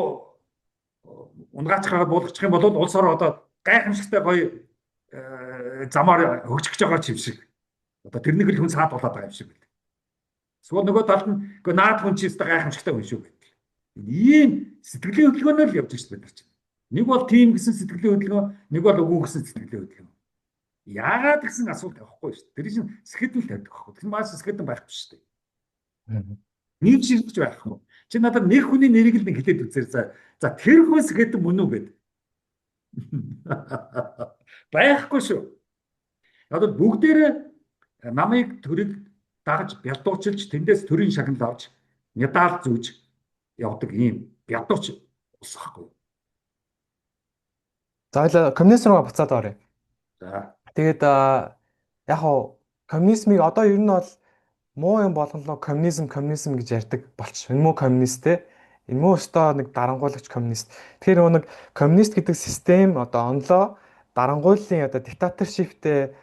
унгаачихаар буулгачих юм бол улсаар одоо гайхамшигтай гоё замаар хөгжих гэж байгаа юм шиг. Одоо тэрнийг л хүн саад болоод байгаа юм шиг байна. Эсвэл нөгөө талд нь үгүй наад хүн чинь гайхамшигтай хүн шүү гэдэг. Ийм сэтгэлийн хөдөлгөөнөөр л явж байгаа бид нар чинь. Нэг бол тийм гэсэн сэтгэлийн хөдөлгөөн, нэг бол үгүй гэсэн сэтгэлийн хөдөлгөөн. Яагаад гэсэн асуулт авахгүй шүү дээ. Тэр чинь сэхэтэн тавьдаг байхгүй. Тэр маш сэхэтэн байхгүй шүү дээ. Нэг ширдэж байх юм. Чи надад нэг хүний нэрийг л нэг хэлээд үзээр за тэр хүн сэхэтэн мөн үү гэд. Байхгүй шүү. Яг л бүгдээрээ намайг төрийг дагаж бялдуучилж тэндээс төрийн шагнал авч медаль зүүж явдаг ийм бялдууч ус байхгүй. За ойлоо коммунизм руу буцаад оръё. За. Тэгээд яг хоо коммунизмыг одоо ер нь бол муу юм болгонлоо коммунизм гэж ярьдаг болч. Энэ муу коммунист те. Энэ муу өстой нэг дарангуйлагч коммунист. Тэгэхээр нэг коммунист гэдэг систем одоо онлоо дарангуйллын одоо диктаторшиптэй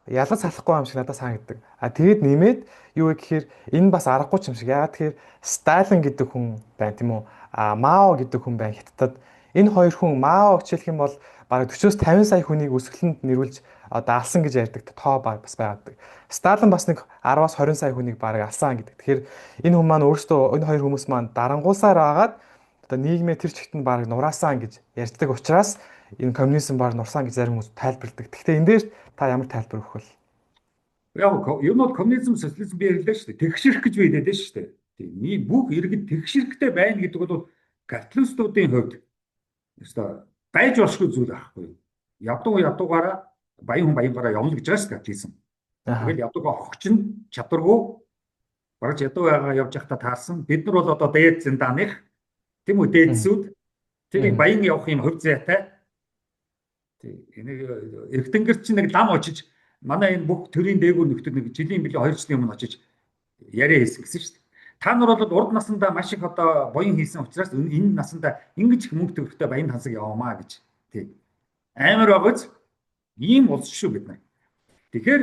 ялгаж салахгүй юм шиг надад санагддаг. Тэгээд нэмээд юу вэ гэхээр энэ бас аргагүй юм шиг. Яагаад тэгэхээр Сталин гэдэг хүн байна тийм үү? Мао гэдэг хүн байна Хятадд. Энэ хоёр хүн Мао хичээлэх юм бол бараг 40-50 сая хүнийг өсгөлөнд нэрвүүлж одоо алсан гэж ярьдаг тоо бас байгадаг. Сталин бас нэг 10-аас 20 сая хүнийг бараг алсан гэдэг. Тэгэхээр энэ хүн маань өөрсдөө энэ хоёр хүмүүс маань дарангуусаар агаад одоо нийгмээ тэр чигт нь бараг нураасан гэж ярьдаг учраас энэ коммунизм бараг нурсан гэж зарим хүмүүс тайлбарладаг. Гэхдээ энэ дээр та ямар тайлбар өгөх вэ? Яг юм бол коммунизм социализм би ярьлаа шүү дээ. Тэгшэрх гэж би хэлээд шүү дээ. Тийм бүх иргэд тэгшэрхтэй байна гэдэг бол капиталистуудын хувьд ёстой байж болохгүй зүйл байхгүй. Ядуугаараа баян хүн баянгаараа явна гэж байгаа шүү дээ капитализм. Тэгэл ядуугаа хогчин чадваргүй бараг ядуу байгаа явж байхдаа таарсан. Бид нар бол одоо дээд зэнданых тийм үү дээдсүүд тийм баян явах юм хөв зайтай. Тийм энийг эргэтэнгээр чинь нэг лам очиж манай энэ бүх төрийн дээгүүр нөхдөд нэг жилийн билүү 2 жилийн өмнө очиж яриа хийсэн гэсэн шүү дээ. Та нар бол урд насандаа маш их одоо буян хийсэн учраас энэ насандаа ингэж их мөнгө төгрөгтэй баян хансаг яваамаа гэж. Тий. Амар байгаач ийм улс шүү бид нар. Тэгэхээр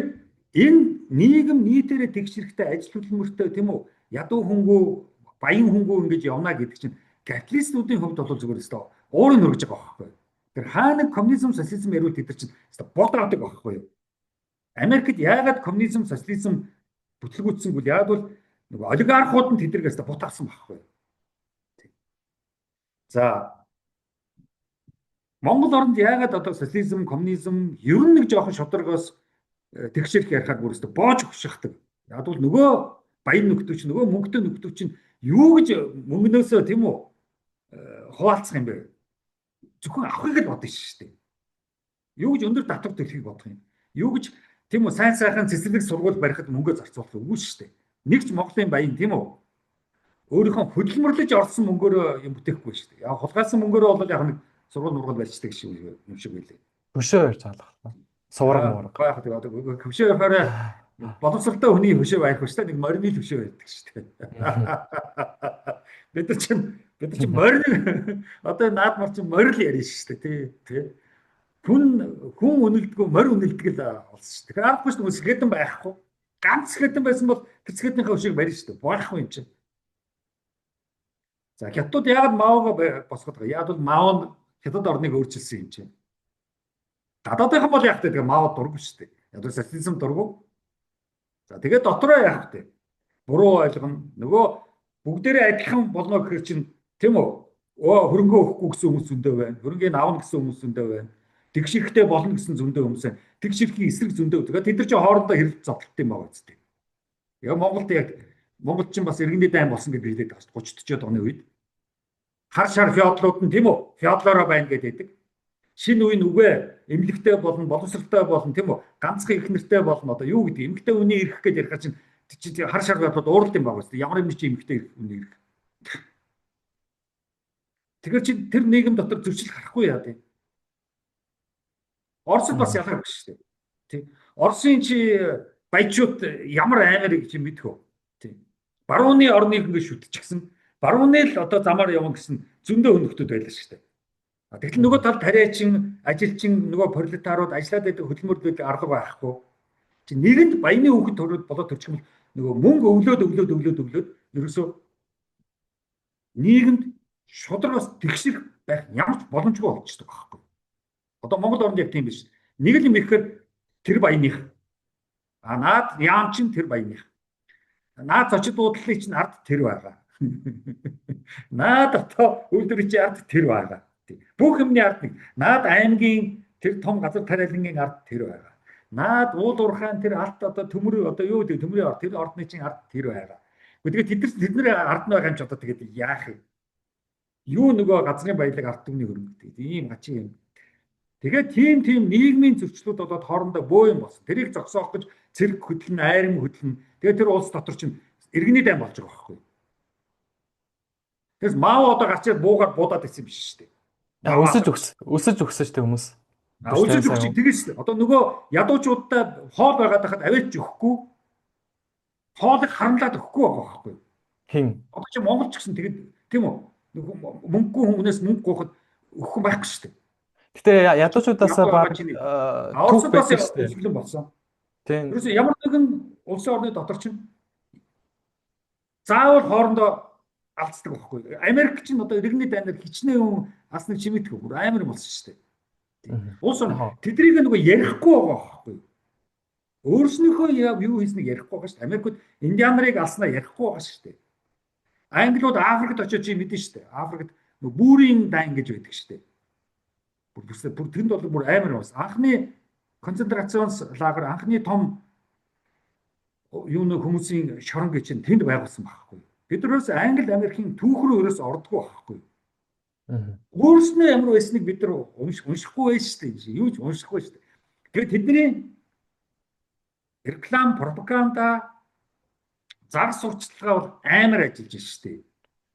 энэ нийгэм нийтээрээ тэгш хэрэгтэй ажил хөдөлмөртэй тийм үү? Ядуу хөнгөө, баян хөнгөө ингэж явна гэдэг чинь капиталистуудын хувьд бол зүгээр өстой уурын нөргөж байгаа байхгүй юу? Тэр хаа нэг коммунизм, социализм ярил тэд нар чинь өстой бод авдаг байхгүй юу? Америкт яагаад коммунизм, социализм бүтлгүүцсэнгүй яагаад бол нөгөө олигархууд нь тэднээс бут авсан байхгүй юу? За Монгол оронд яагаад одоо социализм, коммунизм ер нь нэг жоохон шударгаас тэгшэрх ярихаар бүрээс боож өгшихдаг. Яг бол нөгөө баян нөхдөвч, нөгөө мөнгөтэй нөхдөвч нь юу гэж мөнгнөөсөө тийм үү хуваалцах юм бэ? Зөвхөн авахыг л бодно шүү дээ. Юу гэж өндөр татвар төлөхийг бодох юм. Юу гэж тийм үү сайн сайхан цэцэрлэг сургууль барихад мөнгө зарцуулах үгүй шүү дээ. Нэг ч Монголын баян тийм үү өөрийнхөө хөдөлмөрлөж орсон мөнгөөр юм бүтээхгүй шүү дээ. Яг хулгайсан мөнгөөр бол яг нэг сургууль мургал барьцдаг юм шиг байлээ. Хөшөө ярьж хаалгах. Сувраг муурга. Баах тийм одоо хөшөө явахаараа боловсралтай хүний хөшөө байх шүү дээ. Нэг морины хөшөө байдаг шүү дээ. Бид нар чинь морин одоо наад мар чинь морил ярина шүү дээ тий. Хүн үнэлдэггүй морь үнэлдэг л болсон шүү дээ. Тэгэхээр аргагүй шүү дээ сэхэдэн байхгүй. Ганц сэхэдэн байсан бол тэр сэхэднийхээ хөшөөг барьна шүү дээ. Байхгүй юм чинь. За хятад яагаад маавга босгоод байгаа? Яг бол маав нь хятад орныг өөрчилсөн юм чинь. Гадаадынхан бол яг гэдэг маав дургу шүү дээ. Яг л социализм дургу. За тэгээд дотроо яах вэ? Буруу ойлгоно. Нөгөө бүгдээрээ адилхан болно гэхэр чинь тийм үү? Хөрөнгө өгөхгүй гэсэн хүмүүс зөндөө байна. Хөрөнгөний авна гэсэн хүмүүс зөндөө байна. Тэгшэрхтэй болно гэсэн зөндөө хүмүүс байна. Тэгшэрхийн эсрэг зөндөө. Тэгээд тэд нар чинь хоорондоо хэрэг зовлттой юм байгаа үстэй. Яг Монголд чинь бас иргэний дайн болсон гэж хэлээд байгаа 30-40 оны үед. Хар шар феодлууд нь тийм үү? Феодлороо байна гэдэг. Шинэ үеийн үгээ эмнэлэгтэй болно, боловсралтай болно тийм үү? Ганцхан их нэртэй болно. Одоо юу гэдэг эмэгтэй үний ирэх гэж ярихаар чинь хар шар феодлууд ууралд юм байгаа үстэй. Ямар юм чи эмэгтэй үний ирэх. Тэгэхээр чи тэр нийгэм дотор зөрчил гарахгүй яа тий. Оросд бас ялгарх шүү дээ. Тий. Оросын чи баячууд ямар аймаар гэж мэдэх үү? Тий. Барууны орныг ингэ шүтчихсэн. Барууны л одоо замаар явна гэсэн зөндөө өнөختүүд байлаа шүү дээ. Тэгтэл нөгөө талд тариачин, ажилчин, нөгөө пролетарууд ажиллаад байдаг хөдөлмөрлөд арга байхгүй. Чи нэгэнд баяны хүүхэд төрөд болоод төрчих юм нөгөө мөнгө өвлөөд ерөөсөө нийгэмд шударгаас тэгшэрх байх ямар ч боломжгүй болчихдог байхгүй. Одоо Монгол орнд яг тийм биш. Нэг л юм ихээр тэр баяных. Наад яам чин тэр баяных. Наад зочид буудлын чинь ард тэр байгаа. Наад одоо үйлдвэрийн чинь ард тэр байгаа. Бүх юмны ард нэг. Наад аймгийн тэр том газар тариалангийн ард тэр байгаа. Наад уул уурхайн тэр алт одоо төмөр одоо юу гэдэг төмрийн ард тэр ордны чинь ард тэр байгаа. Тэгээд тэдний ард нь байгаа юм ч одоо тэгээд яах юм? Юу нөгөө газрын баялаг ард түмний хөрөнгө гэдэг. Ийм хачин юм. Тэгээд тийм нийгмийн зөрчлүүд болоод хоорондоо бөө юм болсон. Тэрийг зогсоох гэж цэрэг хөдлөн, айрам хөдлөн. Тэгээд тэр улс дотор чинь иргэний дан болж байгаа байхгүй юу? Тэгээс маа одоо гарчаад буугаар буудаад ирсэн биш шүү дээ. Өсөж өгсөн шүү дээ хүмүүс. Өсөж өгч тэгээс шүү дээ. Одоо нөгөө ядуучуудаа хоол байгаад хахад аваач өгөхгүй. Хоолыг харамлаад өгөхгүй байгаа байхгүй юу? Хин. Одоо чи Монгол ч гэсэн тэгээд тийм үү? Мөнгөгүй хүмүүнээс мөнгө гооход өгөхгүй байхгүй шүү дээ. Гэтэ ядуучуудаас баг түүх байдаг шүү дээ. Өсгөлэн болсон. Тийм. Ерөөсөө ямар нэгэн улсын орны дотор чинь заавал хоорондоо алдцдаг байхгүй. Америк чинь одоо иргэний дайнаар хичнээн бас нэг чимээдэх бүр амар болсон шүү дээ. Улс орн тэднийг нөгөө ярихгүй байгаа байхгүй. Өөрснийхөө юу хийснийг ярихгүй байгаа шүү дээ. Америкууд индиан нарыг алснаа ярихгүй байгаа шүү дээ. Англиуд Африкт очиж чи мэдэн шүү дээ. Африкт нөгөө бүрийн дайн гэж байдаг шүү дээ. Бүр тэнд бол бүр амар бас. Анхны концентрационс лагер, анхны том юу нэг хүмүүсийн шорон гэж чинь тэнд байгуулсан байхгүй. Биднээс Англи Америкийн түүх рүү ерөөс ордгоо байхгүй. Өөрснөө ямар байсныг бид нар уншихгүй байж шүү дээ. Юу ч уншихгүй шүү дээ. Тэгээд тэдний реклам, пропаганда, зар сурталчилгаа бол амар ажиллаж байна шүү дээ.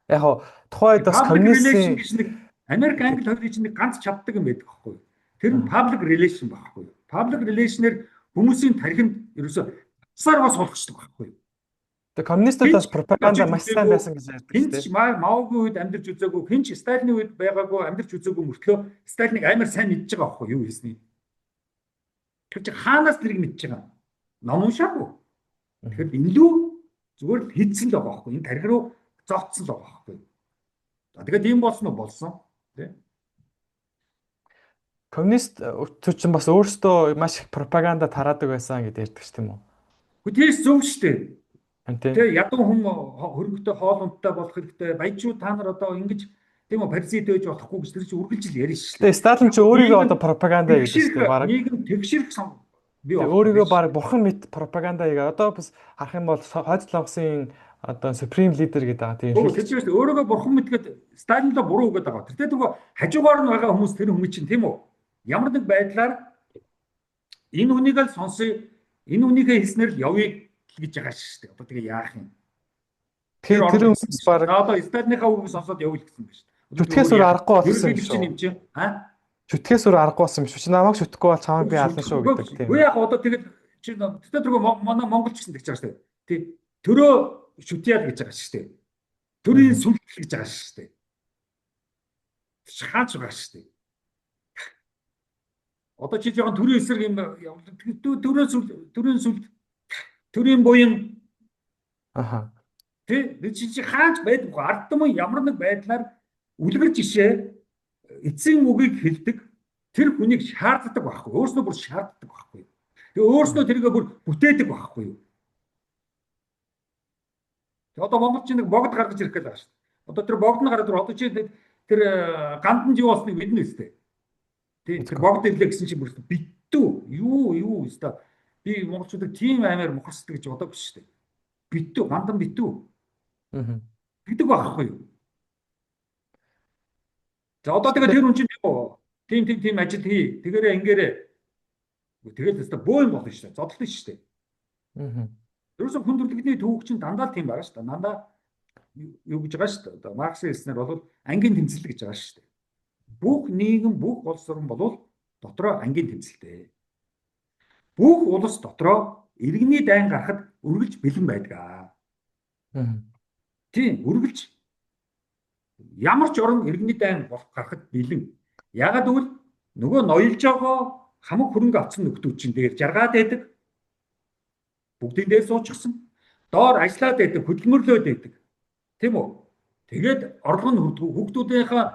Яг хоо тухайд бас коммунистийн Америк Англи хоёрын чинь ганц чаддаг юм байдаг байхгүй. Тэр нь public relation байхгүй. Public relation-ээр Хүмүүсийн тархинд ерөөсө цаар бас болгочдөг байхгүй юу? Тэгээ коммунистууд Хинч бас пропаганда очиж маш сайн үзээгүй, байсан гэж ярьдаг шүү хинч дээ. Маогийн үед амьдарч үзээгүй, хинч Сталины үед байгаагүй амьдарч үзээгүй мөртлөө Сталиныг амар сайн мэдж байгаа байхгүй юу хийсний. Тэр чинь хаанаас тэрийг мэдж байгаа? Ном уншаагүй. Тэгэхээр илүү зүгээр л хийцэн л байгаа байхгүй. Энэ тархи руу зогтсон л байгаа байхгүй. За тэгээд ийм болсон уу болсон. Тэ? Коммунист төч чинь бас өөрсдөө маш их пропаганда тараадаг байсан гэдээ ярьдаг ч тийм үү? Хүтээс зөв штэ. Харин тийм. Тэ ядуу хүн хөрөнгөтэй хоол ундтай болох хэрэгтэй. Баячууд та нар одоо ингэж тийм үү паразит байж болохгүй гэж тэр чинь үргэлжил ярьж штэ. Тэгээ Сталин ч өөрийгөө одоо пропаганда гэдэг шүү дээ. Бараг Нийгэм тэгшэрх бий тэгээ болох өөрийгөө гэж. бараг бурхан мэт пропаганда хийгээ. Одоо бас харах юм бол хойд Солонгосын одоо Supreme Leader гэдэг байгаа тийм Өө шүү. тэр чинь өөрийгөө бурхан мэдгээд Сталиндаа буруу өгöd байгаа. Тэр тэгвэл хажуугаар нь байгаа хүмүүс тэр хүмүүс чинь тийм үү? Ямар нэг байдлаар энэ хүнийг л сонсъё, энэ хүнийхээ хэлснээр л явъя гэж байгаа шүү дээ. Одоо тэгээ яах юм? Тэр Тэгэхээр тэр орж ирсэн хүмүүс шүү. бараг Одоо Сталиныхаа үгийг сонсоод явъя гэсэн байна шүү. чүтгэхээс өөр аргагүй болсон юм Ерөнхийлөгч шүү. юм чинь Чүтгэхээс өөр аргагүй болсон юм шүү. Чи намайг шүтгэхгүй бол чамайг би ална шүү гэдэг тийм. Үгүй яг одоо тэгээд чи тэд тэргүй манай монголч гэсэн тэгж байгаа шүү дээ. Тий. Төрөө шүтяал гэж байгаа шүү дээ. Төрийн сүлжил гэж байгаа шүү дээ. Хаач байгаа шүү дээ. Одоо чи жоохон төрийн эсрэг юм төрийн сүл төрийн буян Аха. тий чи хаач байдаггүй ард түмэн ямар нэг байдлаар үлгэр жишээ эцсийн үгийг хэлдэг тэр хүнийг шаарддаг байхгүй өөрснөө бүр шаарддаг байхгүй тэгээ өөрснөө тэргээ бүр бүтээдэг байхгүй юу тэгээ одоо монголч нэг богд гаргаж ирэх гээд байгаа шүү дээ одоо тэр богд нь гараад одоо чи тэр ганданд юу болсныг мэднэ үстэй тий тэр богд ирлээ гэсэн чинь бүр битүү юу өстой би монголчуудыг тийм аймаар мухарсдаг гэж бодоагүй шүү дээ битүү гандан битүү гэдэг байхгүй юу за одоо тэгээ тэр хүн чинь тийм ажил хий тэгээрээ ингээрээ тэгээд өстой бөө юм болно шүү дээ зодтолтой шүү дээ ерөөсөө хүндрэлтний түүх чинь дандаа тийм байгаа шүү дээ дандаа юу гэж байгаа шүү дээ одоо Марксийн хэлснээр бол ангийн тэмцэл гэж байгаа шүү дээ бүх нийгэм бүх улс орн бол дотроо ангийн тэмцэлтэй бүх улс дотроо иргэний дайн гарахад үргэлж бэлэн байдаг тийм үргэлж ямар ч орн иргэний дайн гарахад бэлэн ягаад гэвэл нөгөө ноёлж байгаа хамаг хөрөнгө авсан нөхдүүд чинь дээр жаргаад байдаг бүгдийн дээр суучихсан доор ажиллаад байдаг хөдөлмөрлөөд байдаг тийм үү тэгээд орлого нь хүүхдүүдийнхээ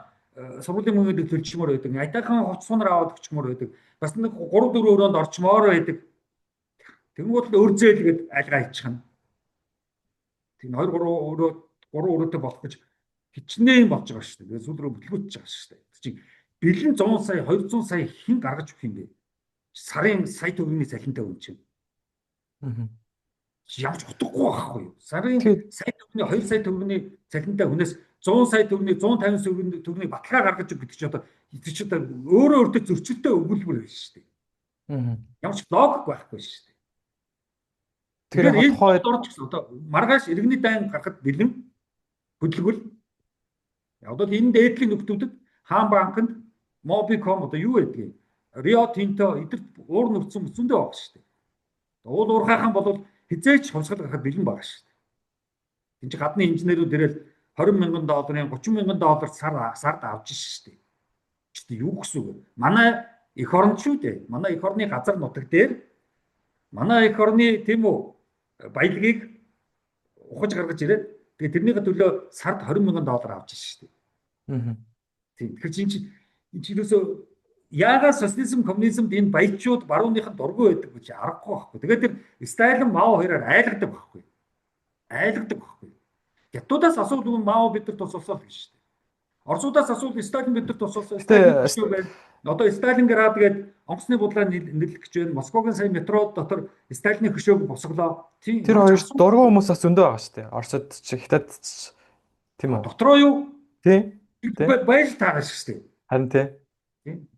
сургуулийн мөнгөд төлчмөр байдаг айтайхан хувц сунар аваад өчмөр байдаг бас нэг 3 4 өрөөнд орчмоор байдаг тэгмүүд л өрзөөлгээд альгаа хийчихна тийм 2 3 өрөөтэй болох гэж хичнээн болж байгаа шүү дээ сүүл рүү бүтлгүүтж байгаа шүү дээ чи бэлэн 100 сая 200 сая хэн гаргаж өгөх юм бэ сарын сая төгрөгийн цалинтай хүн чинь явж утгагүй байхгүй юу сарын сая төгрөгийн 2 сая төгрөгийн цалинтай хүнээс 100 сая төгрөгийн 150 сая төгрөгийн баталгаа гаргаж өгөх гэдэг чинь одоо чи одоо өөрөө өөртөө зөрчилтэй өгүүлбэр байна шүү дээ ямар ч логик байхгүй шүү дээ тэгэхээр энэ хойд орж гэсэн одоо маргааш иргэний дайн гарахад бэлэн хөдөлгөл одоо энэ дээдлийн нөхдүүдэд хаан банкнд Mobicom одоо юу байдгийг Rio Tinto эдгээр уур нөхцөн зөндөө байгаа шүү дээ. Уул уурхайхан бол хизээч хувьсгал гарахад бэлэн байгаа шүү дээ. Энд чи гадны инженерүүд ирэл $20,000, $30,000 сард авч шүү дээ. Чи юу гэсэн үг вэ? Манай эх орн шүү дээ. Манай эх орны газар нутаг дээр манай эх орны тийм үү баялагийг ухаж гаргаж ирээд тэгээ тэрнийхээ төлөө сард $20,000 авч шүү дээ. Тийм. Тэгэхээр чи юусоо яагаад социализм коммунизмд энэ баячууд барууныханд дургүй байдаг гэж аргагүй байхгүй. Тэгээд тэр Сталин Мао хоёроор айлгадаг байхгүй. Айлгадаг байхгүй. Хятадаас асуулт Мао бид нар тусалсаа л гэж шүү дээ. Оросуудаас асуулт Сталин бид нар тусалсаа. Одоо Сталинград гээд онгоцны бодлоо нэрлэх гэж байна. Москвагийн сая метрод дотор Сталины хөшөөг босголоо. Тэр хоёр дургүй хүмүүс бас зөндөө байгаа шүү дээ. Оросд ч Хятад ч тийм үү. Дотроо юу? Тийм. Байж таараш шүү дээ. Харин тийм.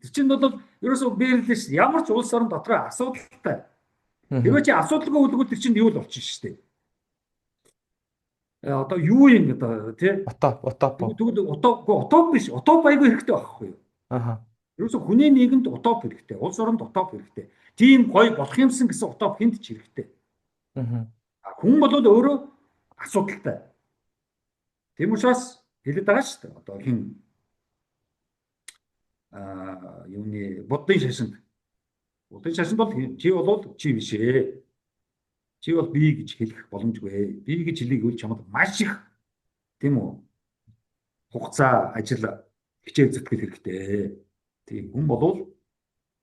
Тэр чинь бол ерөөсөө биерлээ шүү дээ. Ямар ч улс орон дотроо асуудалтай. Хэрвээ чи асуудалгүй үлгүүл тэр чинь юу л болчих шүү дээ. Одоо юу юм одоо тий? Утоп. Тэгвэл утоп биш. Утоп айгүй хэрэгтэй байхгүй юу? Аха. Ерөөсө хүний нийгэмд утоп хэрэгтэй. Улс оронд утоп хэрэгтэй. Тийм гоё болох юмсан гэсэн утоп хүнд ч хэрэгтэй. Аа. Хүн бол өөрөө асуудалтай. Тийм учраас хэлээд байгаа шүү дээ. Одоо хин юуны буддын шашинд. Буддын шашинд бол чи бол чи биш ээ. Чи бол би гэж хэлэх боломжгүй. Би гэж хэлийг үл чамд маш их тийм үү хугацаа ажил хичээл зүтгэл хэрэгтэй. Тийм хүн болвол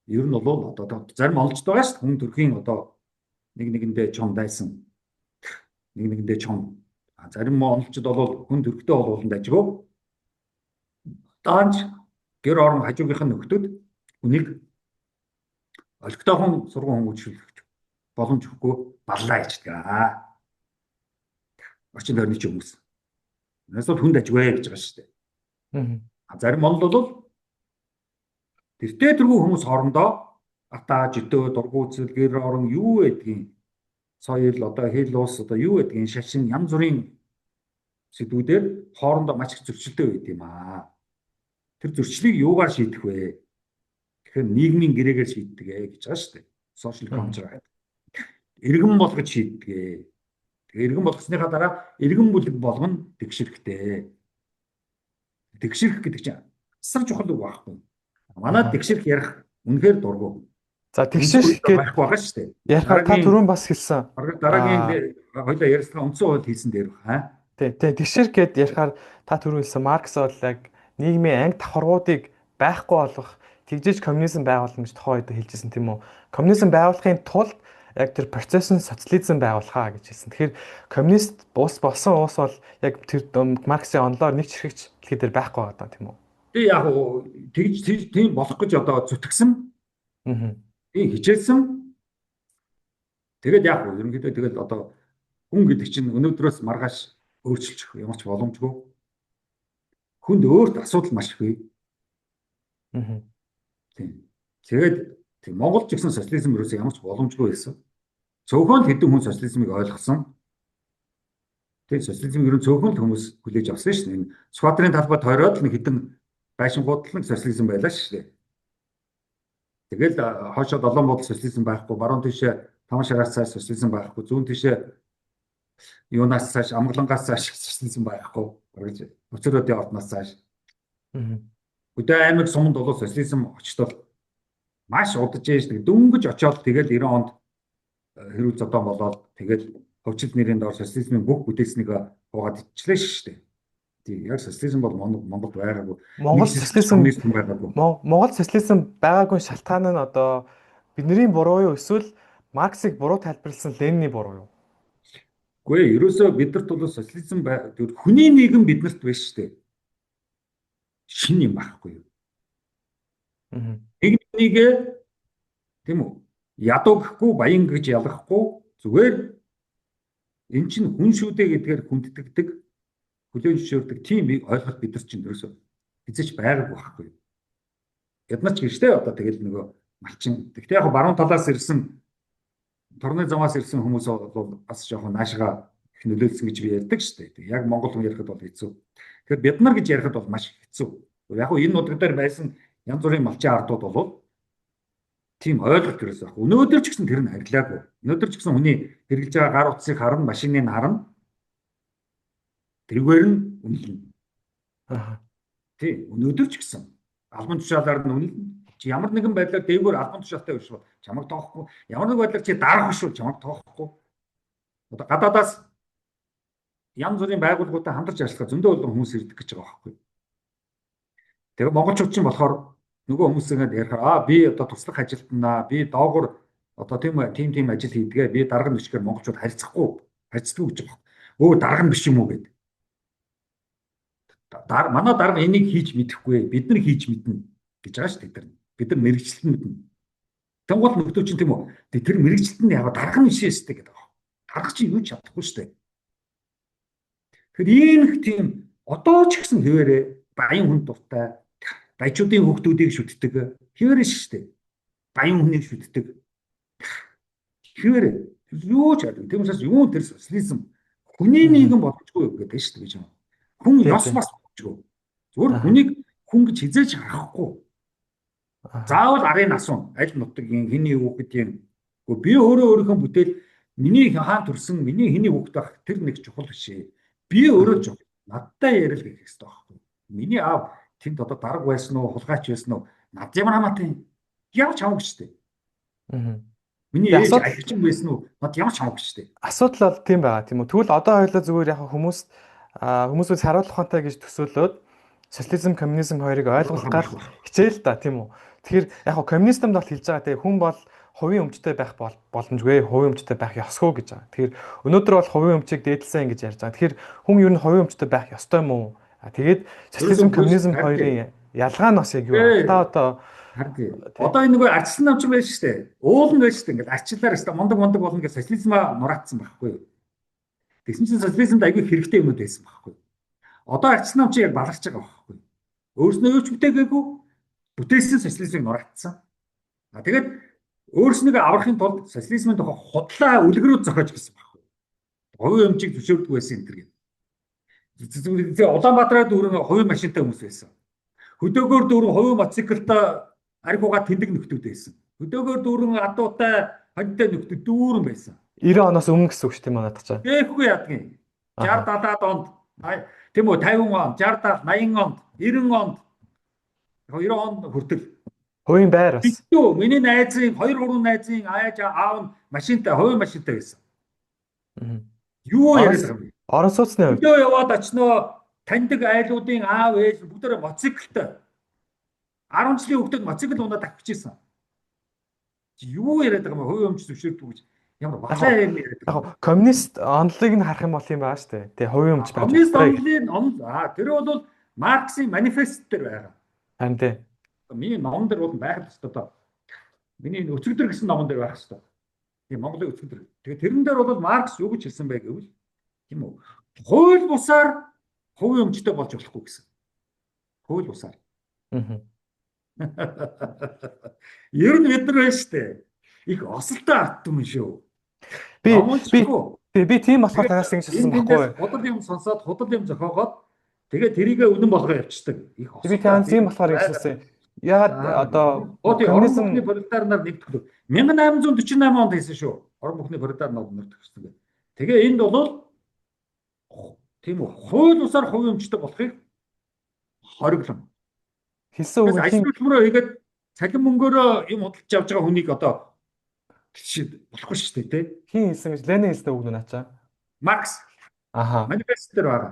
ер нь бол одоо зарим олжд байгаа шүү дээ. Хүн төрхийн одоо нэг нэгэндээ чон дайсан. Нэг нэгэндээ чон. Зарим онолчд бол хүн төрхтэй болууланд ажгүй. Даанч гэр орон хажуугийнх нь нөхдүүд үнийг олигтойхон сургууль хүмүүжүүлэх боломж өгөхгүй баллаа ичдэг. Орчин тойрны ч хүмүүс. Насууд хүнд ажгүй гэж байгаа шүү дээ. Зарим онол бол тэртээ тэргүй хүмүүс хоорондоо ата житөө дургуутсэл гэр орон юу гэдгийг соёл одоо хэл ус одоо юу гэдгийг шашин янз бүрийн сэдвүүдээр хоорондоо маш их зөрчилтэй байд юм аа. Тэр зөрчлийг юугаар шийдэх вэ? Тэгэхээр нийгмийн гэрээгээр шийддэг гэж байгаа шүү дээ. Social contract. Иргэн болгож шийддэг. Тэгээ иргэн болгосныхаа дараа иргэн бүлэг болгоно тэгшэрхтэй. Тэгшэрх гэдэг чинь асар чухал үг байхгүй. Манай тэгшэрх ярих үнэхээр дургу. За тэгшэрх байх байгаа шүү дээ. Ярихаар та түрүүн бас хэлсэн. Дараагийн хоёлаа ярилцлага үндсэн хууль хийсэн дээр хаа. Тий, тэгшэрх гэд ярихаар та түрүүн хэлсэн Маркс бол яг нийгмийн анги давхаргуудыг байхгүй болгох тэгжиж коммунизм байгуулна гэж тухайн үед хэлжсэн тийм үү. Коммунизм байгуулахын тулд яг тэр процесс нь социализм байгуулахаа гэж хэлсэн. Тэгэхээр коммунист болсон уус бол яг тэр Марксийн онолоор нэг ч хэрэгч дэлхий дээр байхгүй байгаа тийм үү. Би яг тэгж тийм болох гэж одоо зүтгэсэн. Би хичээсэн. Тэгээд яг ерөнхийдөө тэгэл одоо хүн гэдэг чинь өнөөдрөөс маргааш өөрчилчих ямар ч боломжгүй. Хүнд өөрт асуудал маш их бий. Тийм. Тэгээд Монголд ч гэсэн социализм ерөөсөө ямар ч боломжгүй байсан. Цөөхөн л хэдэн хүн социализмыг ойлгосон. Тэгээд социализм ерөн цөөхөн л хүмүүс хүлээж авсан шүү дээ. Сквадрын талбайд тойроод л нэг хэдэн байшингуудлан социализм байлаа шүү дээ. Тэгэл хойшоо долоон буудал социализм байхгүй, баруун тишээ таван шараас цааш социализм байхгүй, зүүн тишээ юунаас цааш амглангаас цааш социализм байхгүй. Гэж өцөрөөдөө ордноос цааш. Хөдөө аймаг суманд бол социализм очтол маш удаж ээж дөнгөж очоод тэгэл 90 онд хэрүүл зодон болоод тэгэл хөвчл нэрийн доор социализмын бүх бүтээснийг хуугаад ичлээ шүү дээ. Тийм яг социализм бол Монголд байгаагүй. Монгол социализм байгаагүй. Монгол социализм байгаагүй шалтгаан нь одоо бидний буруу юу эсвэл Марксыг буруу тайлбарласан Ленины буруу юу? Үгүй ээ, ерөөсөө бидэрт бол социализм хүний нийгэм биднэрт биш шүү дээ. Шин юм байхгүй юу? Нэг тийм үү? Ядуу гэхгүй, баян гэж ялгахгүй зүгээр эн чинь хүн шүү дээ гэдгээр хүнддэгдэг, хүлээн зөвшөөрдөг тийм ойлголт бидэрт чинь ерөөсөө хизэж байгаагүй байхгүй юу? Яднаач гэжтэй одоо тэгэл нөгөө малчин. Гэхдээ яг баруун талаас ирсэн торны замаас ирсэн хүмүүс бол бас жоохон наашгаа их нөлөөлсөн гэж би ярьдаг шүү дээ. Яг монгол хүн ярихад бол хэцүү. Тэгэхээр бид нар гэж ярихад бол маш хэцүү. Яг нь энэ нутаг дээр байсан янз бүрийн малчин ардууд бол тийм ойлголт ерөөсөө яг өнөөдөр ч гэсэн тэр нь харьлаагүй. Өнөөдөр ч гэсэн хүний хэрэгжилж байгаа гар утсыг харна, машиныг харна. Тэргээр нь үнэлнэ. Тийм өнөөдөр ч гэсэн албан тушаалаар нь үнэлнэ. Чи ямар нэгэн байдлаар дээгүүр албан тушаалтай биш бол чамайг тоохгүй. Ямар нэг байдлаар чи дарах биш бол чамайг тоохгүй. Одоо гадаадаас янз бүрийн байгууллагуудаа хамтарч ажиллах зөндөө олон хүмүүс ирдэг гэж байгаа байхгүй. Тэгээ монголчууд чинь болохоор нөгөө хүмүүсээр ярихаар би одоо туслах ажилтнаа би доогуур одоо тийм ажил хийдгээ би дарга нөчгөр монголчууд харьцахгүй гэж байгаа. Өө дарга биш юм уу гэд. Манай дарга энийг хийж мэдэхгүй бид нар хийж мэднэ гэж байгаа шүү дээ. Бид нар мэрэгчлэн мэднэ. Тэнгуул нөхдөв чинь тийм үү. Тэр мэрэгчлэн нь яг дарга биш ээ гэдэг байгаа. Дарга чинь юу ч чадахгүй шүү дээ. Тэгэхээр ийм их тийм одоо ч гэсэн хэвээрээ баян хүн дуртай баячуудын хүүхдүүдийг шүтдэг хэвээрээ шүү дээ. Баян хүнийг шүтдэг. Хэвээрээ юу ч яадаг. Тийм учраас юу тэр социализм хүний нийгэм боломжгүй гэдэг шүү дээ гэж юм. Хүн ёс бас боломжгүй. Зүгээр хүнийг хүн гэж хизээж харахгүй. Аа. Заавал арын асуун аль нутгийн хэний хүүхэд юм. Гэхдээ би өөрөө өөрийнхөө бүтээл миний хаан төрсөн миний хэний хүүхэд байх тэр нэг чухал биш ээ. Би өөрөө чухал. Надтай ярил гэх хэрэгтэй байхгүй. Миний аав тэнд одоо дарга байсан уу, хулгайч байсан уу? Над ямар хамаатай ямар ч хамаагүй шүү дээ. Аа. Миний Тэгээ ээж асуудал ажилчин байсан уу? Над ямар ч хамаагүй шүү дээ. асуудал бол тийм байгаа тийм үү. Тэгвэл одоо хоёулаа зүгээр яг хүмүүсээс харуулах ухаантай гэж төсөөлөөд социализм, коммунизм хоёрыг ойлгох Ойлгох гал байх. хичээл та тийм үү. Тэгэхээр яг хөө коммунизмд бол хэлж байгаа тийм хүн бол хувийн өмчтэй байх боломжгүй, хувийн өмчтэй байх ёсгүй гэж байгаа. Тэгэхээр өнөөдөр бол хувийн өмчийг дээдлсэн гэж ярьж байгаа. Тэгэхээр хүн ер нь хувийн өмчтэй байх ёстой юм уу? Тэгээд Ерөөсөө социализм, коммунизм хоёрын ялгаа нь бас яг юу вэ? Та одоо харин тий. одоо энэ нөгөө арчсан намч байж штэ. Уул нь байж штэ. Ингээд арчлаар штэ. Мондог болно гэж социализмаа нураацсан байхгүй юу? Тэгсэн чинь социализмд аягүй хэрэгтэй юмуд байсан байхгүй юу? Одоо арчсан намч яг баларч байгаа байхгүй юу? Өөрснөө юу ч бүтээгээгүй бүтээсэн социализмыг нураацсан. Тэгээд өөрснөө аврахын тулд социализмын тухай худлаа үлгэрүүд зохиож гисэн байхгүй юу? Хувийн өмчийг зөвшөөрдөг байсан энэ төр. Улаанбаатараа дүүрэн хувийн машинтай хүмүүс байсан. Хөдөөгөр дүүрэн хувийн мотоциклтай архиугаа тэндэг нөхдүүд байсан. Хөдөөгөр дүүрэн адуутай хоньтой нөхдүүд дүүрэн байсан. 90 оноос өмнө гэсэн үг шүү дээ манайд ч. Тэгэхгүй ядгийн. 60 70-аад онд тийм үү 50 он, 60 70, 80 онд, 90 онд 90 онд хүртэл Хувийн байр бас. битүү миний найзын 2 3 найзын аав нь машинтай, хувийн машинтай байсан. Юу яриад байгаа юм бэ? Орон сууцны хувьд Өдөө яваад очноо таньдаг айлуудын аав ээж бүгдээрээ мотоциклтай 10 жилийн хүүхдэд мотоцикл унаад авчихсан. Юу яриад байгаа юм бэ? Хувийн өмч зөвшөөрдөг гэж ямар балаа юм яриад байгаа. яг коммунист онолыг нь харах юм бол юм байна шүү дээ. Тэ хувийн өмч байж Коммунист болтой. онолын тэр бол Марксийн манифест дээр байгаа. Харин тэ. Миний номон дээр бол байх л хэвээр одоо. Миний өчигдөр гэсэн номон дээр байх хэвээр. Тийм Монголын өчигдөр. Тэгээ тэрэн дээр бол Маркс юу гэж хэлсэн бэ гэвэл тийм үү? Хууль бусаар хувийн өмчтэй болж болохгүй гэсэн. Хууль бусаар. Ер нь бид нар байна штэ. Их осолтой арт юм шүү. Би тийм болохоор танаас ингэж хэлсэн байхгүй. Худал юм сонсоод худал юм зохиогоод тэгээ тэрийгэ үнэн болгоо явчихдаг. Их би танаас тийм болохоор хэлсэн. Яагаад одоо коммунизмны пролетар нар нэгтгэв. 1848 онд хийсэн шүү. Орон бүхний пролетар нар нэгтгэсэн. Тэгээ энд бол тийм үү хууль бусаар хувийн өмчтэй болохыг хориглон хэлсэн үг ажил хөдөлмөрөө хийгээд цалин мөнгөөрөө юм худалдаж авч байгаа хүнийг одоо болохгүй шүү дээ тий. Хин хэлсэн гэж Ленин хэлсэн үг нэ чаа. Маркс. Аха. Манифест дээр байгаа.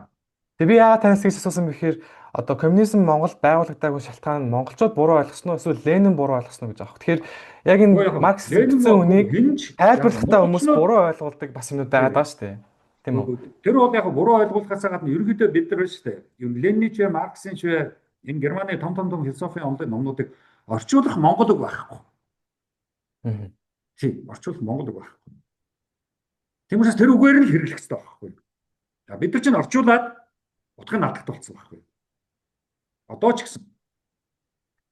Тэгээ би яагаад танаас гэж асуусан бэхээр одоо коммунизм Монголд байгуулагдаагүй шалтгаан нь монголчууд буруу ойлгосноо эсвэл Ленин буруу ойлгосноо гэж аах. Тэгэхээр яг энэ Маркс хэлсэн үнийг тайлбарлахдаа хүмүүс буруу ойлгуулдаг бас юмуд байгаад байгаа шүү дээ. Тийм үү? Тэр бол яг буруу ойлгуулахаас гадна ерөнхийдөө бид нар шүү дээ. Юм Ленин ч Марксын ч энэ Германы том философийн онлын номнуудыг орчуулах монгол үг байхгүй. Тийм, орчуулах монгол үг байхгүй. Тийм учраас тэр үгээр нь л хэрэглэх хэрэгтэй байхгүй. За бид нар чинь орчуулад утгыг алдагт болсон байхгүй. Одоо ч гэсэн.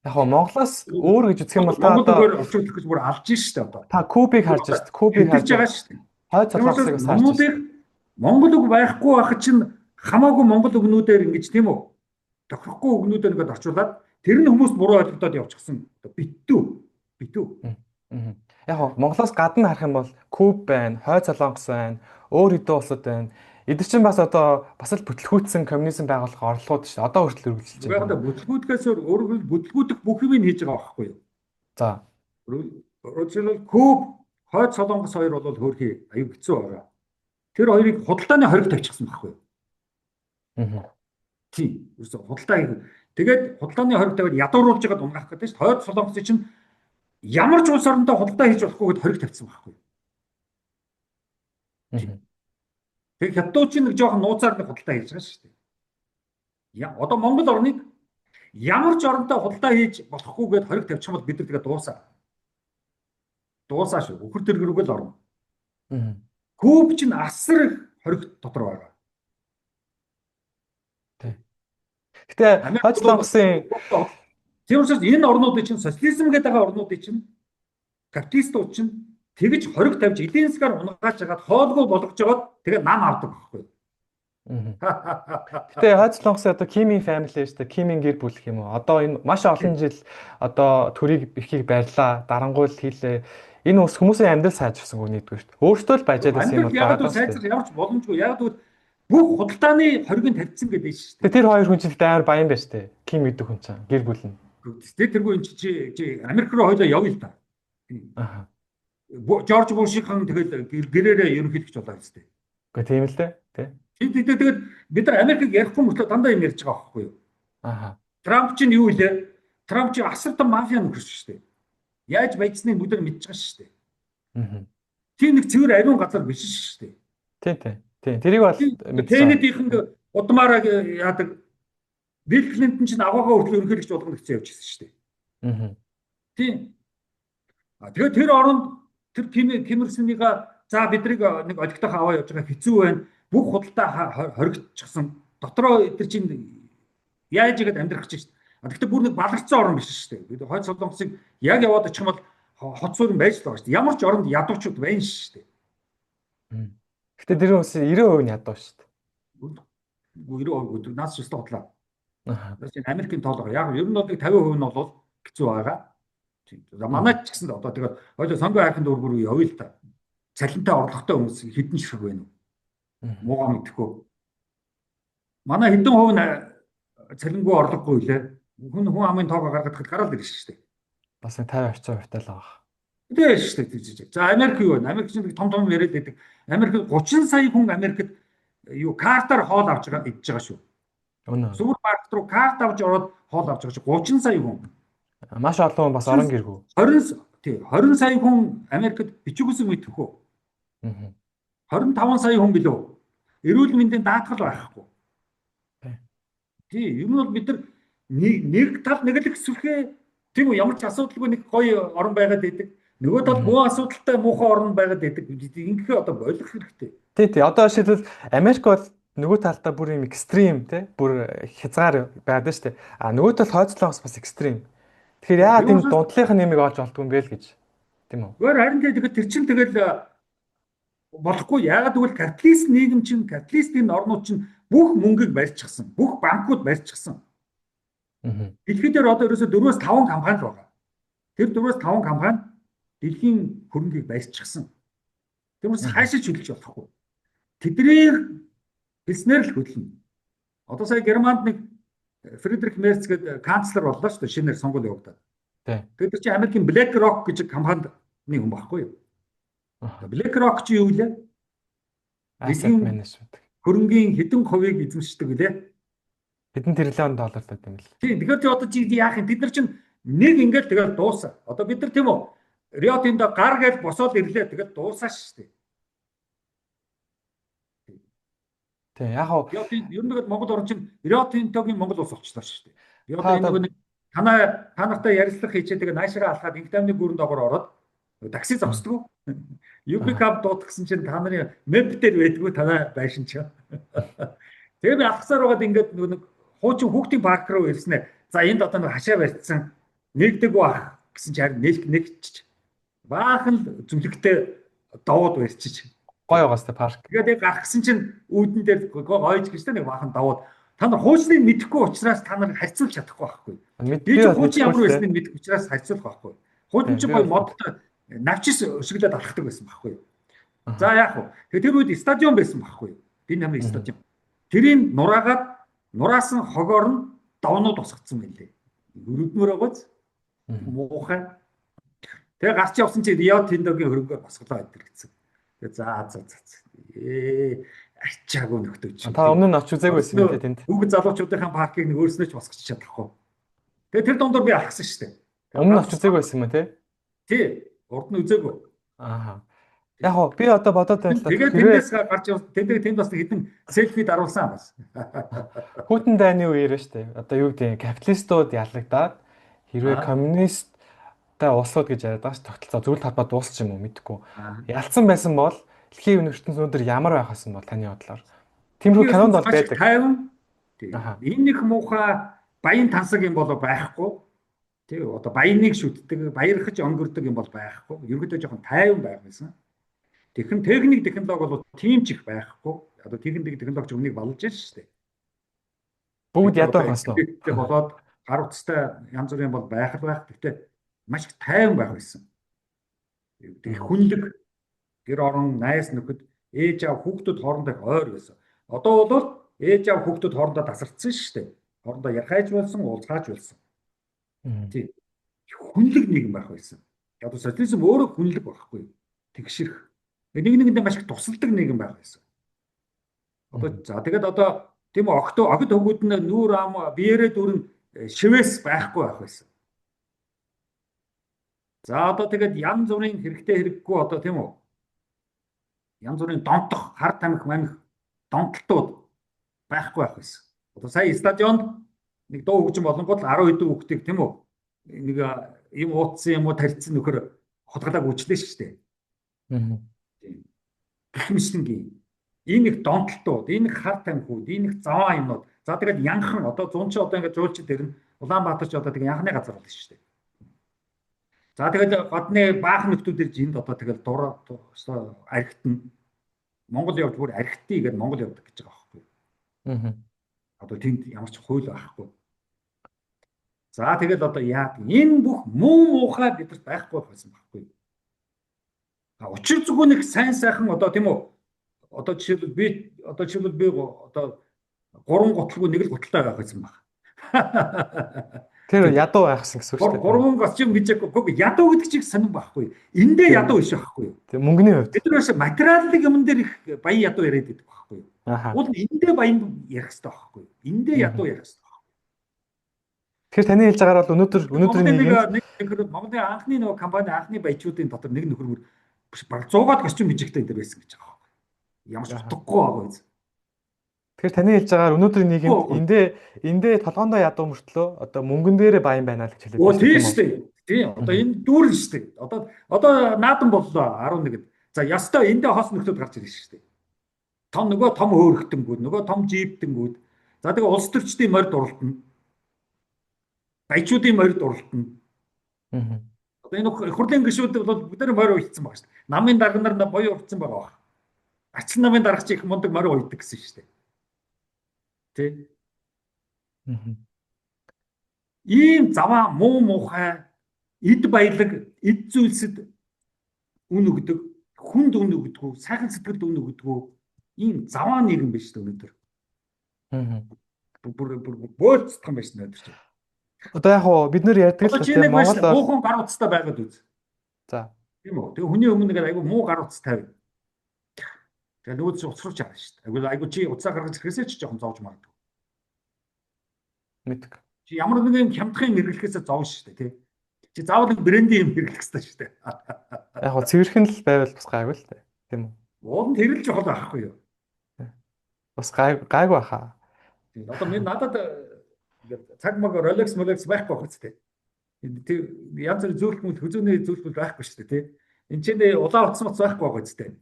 Яг нь Монголоос өөр гэж үзэх юм бол та одоо орчуулах гэж бүр алж шүү дээ одоо. Та кубыг харж шүү дээ. Кубыг харж байгаа шүү дээ. Хойд солонгосыг бас харж шүү дээ. Монгол үг байхгүй байхад чинь хамаагүй монгол үгнүүдээр ингэж тийм үү? Тохирохгүй үгнүүдээр ингээд орчуулад тэр нь хүмүүс буруу ойлгодод явчихсан. Битүү. Яг нь Монголоос гадна харах юм бол Куб байна, Хойд Солонгос байна, өөр хэдэн улсууд байна. Эдгээр чинь бас одоо бас л бүтлгүүцсэн коммунизм байгуулах орлогууд шүү дээ. Одоо хүртэл үргэлжилж байгаа. Яг бүтлгүүдгээс өөрөөр бүтлгүүдэх бүх юм хийж байгаа байхгүй юу? За. Өөрөөр Куб, Хойд Солонгос хоёр бол хөөрхий аюу хэцүү байгаа. Тэр хоёрыг худалдааны хориг тавьчихсан байхгүй юу? Тийм. Үгүй худалдаа. Тэгээд худалдааны хориг тавиад ядууруулж байгаад унгаах гэдэг чинь Хойд Солонгосын чинь ямар ч улс орондоо худалдаа хийж болохгүй гэд хориг тавьсан байхгүй юу? Тэгээд хятадууд чинь нэг жоохон нууцаар нэг худалдаа хийж байгаа шүү дээ. Одоо Монгол орныг ямар ч оронтой худалдаа хийж болохгүй гэд хориг тавьчих юм бол бид нар тэгээд дуусаа. Дуусаа шүү. Үхэр дэргэрүүг л орно. Куб чинь асар их хориг дотор байгаа. Гэтэ Хойд Солонгосын тийм учраас энэ орнуудын чинь социализм гэдэг орнуудын чинь капиталистууд чинь тэгж хориг тавьж эдийн засгаар унгааж хагаад хоолгүй болгож жагаад тэгээ нам авдаг байхгүй. Мгм. Гэтэ Хойд Солонгосын одоо Кимийн family шүү дээ. Кимийн гэр бүл гэх юм уу? Одоо энэ маш олон жил одоо төрийг эрхийг барьлаа. Дарангуул хийлээ. Энэ ус хүмүүсийн амьдрал сайжирсан үг нэгдүгээр шүү дээ. Өөртөө л бажаад байсан юм Амьдрал бол ягаад байгаад гэвэл байгаа шүү дээ. сайжрах ямар ч боломжгүй. Ягаад гэвэл бүх худалдааны хориг нь тавьчихсан гэдэг нь шүү Тэгээ тэр хоёр хүн жилдээ амар баян байж тээ. Ким гэдэг хүн чинь гэр бүл нь. дээ. Тэргүй энэ чи Америк руу хойлоо явъя л да. Аха. Жорж Бушийнхан тэгэл гэрээрээ ерөнхийлөгч болоо гэжтэй. Гэхдээ тийм л дээ. Тэ. Тэгээд бид нар Америкийг ярихгүй мөртлөө дандаа юм ярьж байгаа байхгүй юу? Аха. Трамп чинь юу илээ? Трамп чинь асар том мафиа нөхөр шүү дээ. Яаж баяжсныг бүгд мэдж байгаа шүү дээ. Мгм. Тийм нэг цэвэр ариун газар биш шүү дээ. Тийм тийм. Тийм. Тэрийг бол мэдсэн. Кеннедийн удмаараа яадаг Билл Клинтон чинь агаагаа хүртэл ерөнхийлөгч болгоно гэсэн явж ирсэн шүү дээ. Мгм. Тийм. Тэгээд тэр оронд тэр Ким Ир Сеныга за бидрийг нэг олигтойх аваа явж байгаа хэцүү байна. Бүх худалдаа хоригдчихсан. Дотроо тэр чинь яаж игээд амьдрах гэж шүү дээ. Гэхдээ бүр нэг баларцсан орн биш шүү дээ. Бид Хойд Солонгосыг яг яваад очих юм бол хот суурин байж л байгаа шүү дээ. Ямар ч оронд ядуучууд байна шүү дээ. Гэтэ тэр хүмүүс 90% нь ядуу шүү дээ. 90% наас ч өстө хотлоо. Аха. Энэ Америкийн тоол байгаа. Яг ер нь бол 50% нь бол хэцүү байгаа. За манай ч гэсэн одоо тэгээд хоёул сонгоо хайрхан дүүргүүр явъя л та. Цалинтай орлоготой хүмүүс хэдэн ширхэг байна уу? Муугаа мэдэхгүй. Манай хэдэн хувь нь цалингүй орлогогүй лээ. Хүн амын тоогоо гаргахад гараал ирж шүү дээ. Бас 50 орчим хувьтай л байгаа. Тийм шүү дээ. За Америк юу вэ? Америк чинь том яриад байдаг. Америк 30 сая хүн Америкт юу картаар хоол авч байгаа идж байгаа шүү. Үнэ. Супермаркет руу карт авч ороод хоол авч байгаа шүү. 30 сая хүн. Маш олон хүн бас орон гэргүү. 20 сая хүн Америкт бичигүйсэн мэдхгүй. 25 сая хүн билүү. Эрүүл мэндийн даатгал байхгүй. Тийм, ер нь бол бид нар нэг тал нэг л хэсвэрхээ тийм үү, ямар ч асуудалгүй нэг гоё орн байгаад байдаг. Нөгөө тал муу асуудалтай муухай орн байгаад байдаг. Ингэхээ одоо болох хэрэгтэй. Тий. Одоо жишээлбэл Америк бол нөгөө талдаа бүр юм экстрим тий. Бүр хязгаар байдаг шүү дээ. А нөгөө тал Хойд Солонгос бас экстрим. Тэгэхээр яагаад энэ дундлынх нь нэмийг олж олдгүй юм бэ л гэж. Тийм үү? Гэр харин тэгээд тэр чин тэгэл болохгүй. Яагаад гэвэл капиталист нийгэм чинь капиталистийн орнууд чинь бүх мөнгийг барьчихсан. Бүх банкуд барьчихсан. Дэлхийд дээр одоо ерөөсө 4-5 компани л байгаа. Тэр 4-5 компани дэлхийн хөрөнгийг барьчихсан. Тэрнээс хаашаа чөлөж болохгүй. Тэдний хэлснээр л хөдлөнө. Одоо сая Германд нэг Фридрих Мерц гэдэг канцлер боллоо шүү дээ. Шинээр сонгуул явагдаад. Тэгээд чи Америкийн BlackRock гэж компанид нэг хүн байхгүй юу? BlackRock чи юу вэ? Asset management. Хөрөнгийн хэдэн хувийг эзэмшдэг үлээ? Хэдэн тэрлэн доллар л гэдэг юм л. Тийм. Тэгэхээр чи одоо чи яах юм? Бид нар чинь нэг ингээл тэгэл дуусаа. Одоо бид нар тийм үү? Рио Тиндо гар гээл босоод ирлээ. Тэгэл дуусаа шүү дээ. Тийм. Яг уу Рио Тиндо ер нь тэгэл Монгол орн чинь Рио Тиндогийн Монгол улс болчихлоо шүү дээ. Рио Тиндо та нартай ярилцлага хийчээ тэгээ наашраа алхаад инктамны гүрэн доогоор ороод такси зогсдгоо. UP-Cab дуутгсан чинь та нарын мэп дээр байдгүй танаа байшин ч. Тэгээ би алхасаар байгаад ингээд нэг хуучин хүүхдийн парк руу ирснэ. За энд одоо нэг хашаа барьцсан нэгдэг бах гэсэн чи харин нэгч баахан л зүлэгтэй давууд барьчиж. Гой байгаас тэ парк. Тэгээд гарах гэсэн чинь үүдэн дээр гойж гэж тэ нэг баахан давууд. Та нар хуучныг мэдэхгүй учраас та нар харьцуулж чадахгүй байхгүй. Би ч хуучин ямар байсныг мэдэх учраас харьцуулах байхгүй. Хуучин ч гоё модтой навчис өшөглөд алхдаг байсан байхгүй. За яах вэ? Тэгээ тэр үед стадион байсан байхгүй. Би намын стадион. Тэрийг нураагаад нураасан хогоор нь давнууд усгацсан байлээ. Өрөдмөр байгааз муухай. Тэгээ гарч явсан чи Рио Тиндогийн хөрөнгөөр босголоо идэргэсэн. Тэгээ за. Ачаагүй нөхдөж. Та өмнө нь очиж үзээгүй байсан юм тийм. Бүгд залуучуудынхаа паркийг нэг өөрснөө ч босгож чадахгүй. Тэгээ тэр дундуур би алхсан шүү дээ. Өмнө нь очиж үзээгүй байсан юм тий. Тий. Урд нь үзээгүй. Аа. Яг уу би одоо бодоод байлаа. Тэгээд тэндээс гарч явсан. Тэнд бас хэдэн селфи даруулсан бас. Путин дайны үеэр шүү дээ. Одоо юу гэдэг капиталистууд ялагдаад хэрвээ коммунисттай улсууд гэж яриад байгаа ш тогтолцоо зөвлөлт талбай дуусчих юм уу мэдэхгүй. Ялцсан байсан бол дэлхийн ертөнцийн өндөр ямар байх вэ бол таны бодлоор. Тиймэрхүү канонд бол байдаг. 50. Энэ нэг муухай баян тансаг юм бол байхгүй. Тий одоо баяныг шүтдэг, баярхаж өнгөрдөг юм бол байхгүй. Ерөнхийдөө жоохон тайван байх байсан. Техник технологи бол тийм ч их байхгүй. Одоо техник технологи өмнөг болж байна шүү дээ. Бүгд Бид нар ядуу одоо байх нь уу? интернеттэй болоод гар утастай янз бүрийн бол байх л байх. Гэхдээ маш их тайван байх байсан. Тэг Мгм. хүнлэг гэр орон найз нөхөд ээж аав хүүхдүүд хоорондоо их ойр байсан. Одоо бол ээж аав хүүхдүүд хоорондоо тасарчсан шүү дээ. Хоорондоо ярхайж болсон, уулзгааж болсон. Мгм. Тийм. Хүнлэг нийгэм байх байсан. Одоо социализм өөрөө хүнлэг байхгүй. Тэгшэрх. Нэг нэгэндээ маш их тусалдаг нийгэм байх байсан. Одоо Мгм. за тэгээд одоо тийм огт хөгүүд нь нүүр ам биеэрээ дүүрэн шивээс байхгүй байх байсан. За одоо тэгээд янз бүрийн хэрэгтэй хэрэггүй одоо тийм үү? Янз бүрийн донтох, хар тамхи мамих донтолтууд байхгүй байх байсан. Одоо сая стадионд нэг дуу хөгжим болонгууд 10 хэдэн хүүхдийг тийм үү? Нэг юм ууцсан юм уу тарьцсан нөхөр хотголоог үүчлээ шүү дээ. Мгм. Тийм. Гихмишлэнгийн энэ их донтолтууд, энэ их хар тамхиуд, энэ их заваа юмнууд. За тэгээд янхан одоо зун чи одоо ингээд жуулчид ирнэ. Улаанбаатар ч одоо тэгээд янхны газар болно шүү дээ. За тэгээд гадны баахан нөхдүүд ирж энд одоо тэгээд дураа архитна. Монгол явж бүр архитъя гэдээ Монгол явдаг гэж байгаа байхгүй. Мгм. Одоо тэнд ямар ч хууль байхгүй. За тэгээд одоо яа энэ бүх муу муухай бидэрт байхгүй байсан байхгүй. А учир зүгээр нэг сайн сайхан одоо тийм үү? Одоо жишээлбэл би одоо 3 гуталгүй нэг л гуталтай байх байсан баг. Тэр Тийм. ядуу байхсан гэсэн үг шүү дээ. Тийм. 3 гоч юм гэж ядуу гэдэг чиг сонирн байхгүй. Эндээ ядуу биш байхгүй. Тийм, мөнгөний хувьд. Бид нар бас материалын юмн дээр их баян ядуу яриад байдаг байхгүй. Ааха. Уул эндээ баян ярих хэрэгтэй байхгүй. Эндээ ядуу ярих хэрэгтэй. Тэгэхээр таны хэлж байгаагаар бол өнөөдрийн Монголын нийгэмд нэг Монголын анхны нэг компани анхны баячуудын дотор нэг нөхөр баг 100-аад гэрчим бижигтэй энэ байсан гэж байгаа байхгүй. Ямар ч утгагүй байгаа биз. тэгэхээр таны хэлж байгаагаар өнөөдрийн нийгэмд эндээ толгоондоо ядуу мөртлөө одоо мөнгөн дээрээ баян байна л гэж хэлээд Оо байна тийм тийм үү? шүү дээ. Тийм. Одоо энэ дүүрэн шүү дээ. Одоо наадан боллоо 11-д. За ястай эндээ хос нөхдөд гарч ирж шүү дээ. Нөгөө том хөөрхтөнгүүд, нөгөө том жиптэнгүүд. За тэгээ улс төрчдийн морд уралдана. Баячуудын морд уралдана. Аа. Одоо энэ хурлын гишүүд бол бүгд морь уйдсан байгаа шүү дээ. Намын дарга нар боёо урдсан байгаа баг. Арчин намын даргач их мундаг морь уйдаг гэсэн шүү дээ. Тэ? Аа. Ийм заваа муу муухай эд баялаг эд зүйлсэд үн өгдөг, хүнд үн өгдөг, сайхан сэтгэлд үн өгдөг ийм заваа нийгэм биш үү өнөөдөр. Аа. Бүр бөөлцдох юм байна шүү өнөөдөр чинь. Одоо яг хоо бид нэр ярьдаг л тийм Монгол муухан гар утастай байгаад үз. За. Тийм үү. Тэгээ хүний өмнө нэг айгу муу гар утас тавь. Тэгээ нөгөө чинь уцруулж байгаа шүү дээ. Айгу чи уцаа гаргаж ирэхээсээ ч жоохон зовж магадгүй. Мэдг. Чи ямар нэгэн хямдхан хэрэглэхээсээ зовно шүү дээ, тий. Чи заавал нэг брендийн юм хэрэглэх хэрэгтэй шүү дээ. Яг хоо цэвэрхэн л байвал бас гайгүй л дээ. Тийм үү? Уул нь тэрэл жохол байхгүй юу? Бас гайгүй хаа. Тийм. Одоо надад ингээд цаг маг Rolex байхгүй байх үстэй. Тэр янз бүрийн зөвлөлт хөзөөний зөвлөл байхгүй шүү дээ, тий. Энд чинь улаан утас мц байхгүй байх үстэй.